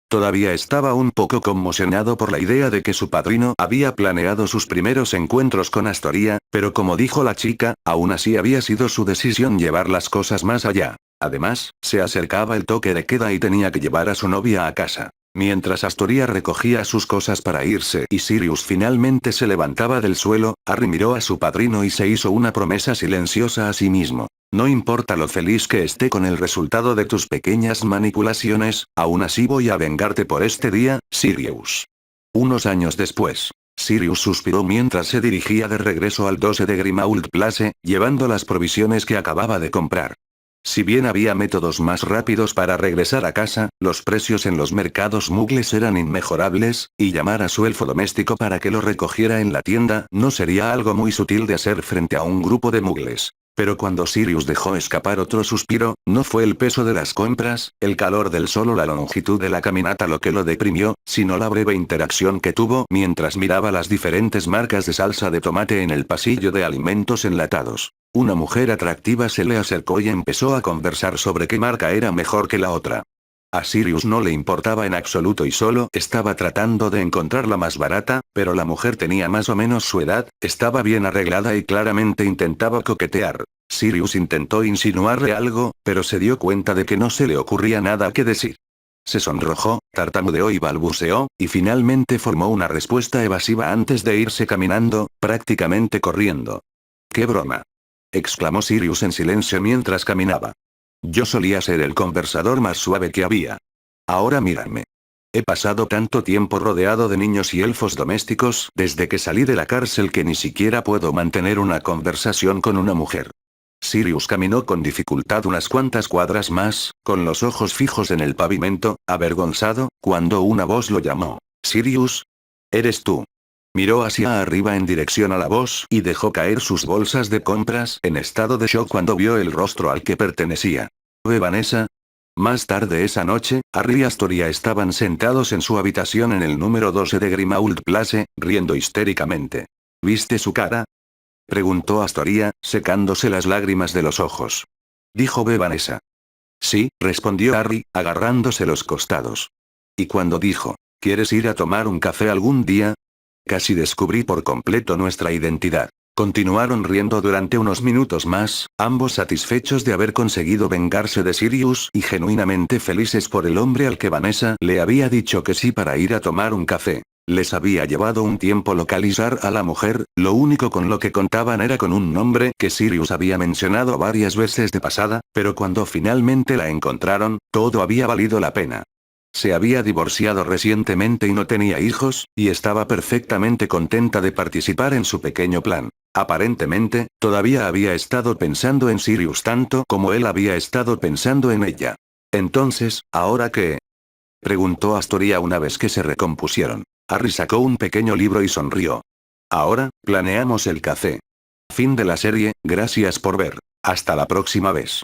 Todavía estaba un poco conmocionado por la idea de que su padrino había planeado sus primeros encuentros con Astoria, pero como dijo la chica, aún así había sido su decisión llevar las cosas más allá. Además, se acercaba el toque de queda y tenía que llevar a su novia a casa. Mientras Astoria recogía sus cosas para irse y Sirius finalmente se levantaba del suelo, Harry miró a su padrino y se hizo una promesa silenciosa a sí mismo. No importa lo feliz que esté con el resultado de tus pequeñas manipulaciones, aún así voy a vengarte por este día, Sirius. Unos años después, Sirius suspiró mientras se dirigía de regreso al 12 de Grimmauld Place, llevando las provisiones que acababa de comprar. Si bien había métodos más rápidos para regresar a casa, los precios en los mercados muggles eran inmejorables, y llamar a su elfo doméstico para que lo recogiera en la tienda no sería algo muy sutil de hacer frente a un grupo de muggles. Pero cuando Sirius dejó escapar otro suspiro, no fue el peso de las compras, el calor del sol o la longitud de la caminata lo que lo deprimió, sino la breve interacción que tuvo mientras miraba las diferentes marcas de salsa de tomate en el pasillo de alimentos enlatados. Una mujer atractiva se le acercó y empezó a conversar sobre qué marca era mejor que la otra. A Sirius no le importaba en absoluto y solo estaba tratando de encontrar la más barata, pero la mujer tenía más o menos su edad, estaba bien arreglada y claramente intentaba coquetear. Sirius intentó insinuarle algo, pero se dio cuenta de que no se le ocurría nada que decir. Se sonrojó, tartamudeó y balbuceó, y finalmente formó una respuesta evasiva antes de irse caminando, prácticamente corriendo. ¡Qué broma! Exclamó Sirius en silencio mientras caminaba. Yo solía ser el conversador más suave que había. Ahora mírame. He pasado tanto tiempo rodeado de niños y elfos domésticos desde que salí de la cárcel que ni siquiera puedo mantener una conversación con una mujer. Sirius caminó con dificultad unas cuantas cuadras más, con los ojos fijos en el pavimento, avergonzado, cuando una voz lo llamó. «Sirius. ¿Eres tú?». Miró hacia arriba en dirección a la voz y dejó caer sus bolsas de compras en estado de shock cuando vio el rostro al que pertenecía. ¿Ve Vanessa? Más tarde esa noche, Harry y Astoria estaban sentados en su habitación en el número 12 de Grimmauld Place, riendo histéricamente. ¿Viste su cara?, preguntó Astoria, secándose las lágrimas de los ojos. Dijo Vanessa. Sí, respondió Harry, agarrándose los costados. Y cuando dijo, ¿quieres ir a tomar un café algún día? Casi descubrí por completo nuestra identidad. Continuaron riendo durante unos minutos más, ambos satisfechos de haber conseguido vengarse de Sirius y genuinamente felices por el hombre al que Vanessa le había dicho que sí para ir a tomar un café. Les había llevado un tiempo localizar a la mujer, lo único con lo que contaban era con un nombre que Sirius había mencionado varias veces de pasada, pero cuando finalmente la encontraron, todo había valido la pena. Se había divorciado recientemente y no tenía hijos, y estaba perfectamente contenta de participar en su pequeño plan. Aparentemente, todavía había estado pensando en Sirius tanto como él había estado pensando en ella. Entonces, ¿ahora qué?, preguntó Astoria una vez que se recompusieron. Harry sacó un pequeño libro y sonrió. Ahora, planeamos el café. Fin de la serie, gracias por ver. Hasta la próxima vez.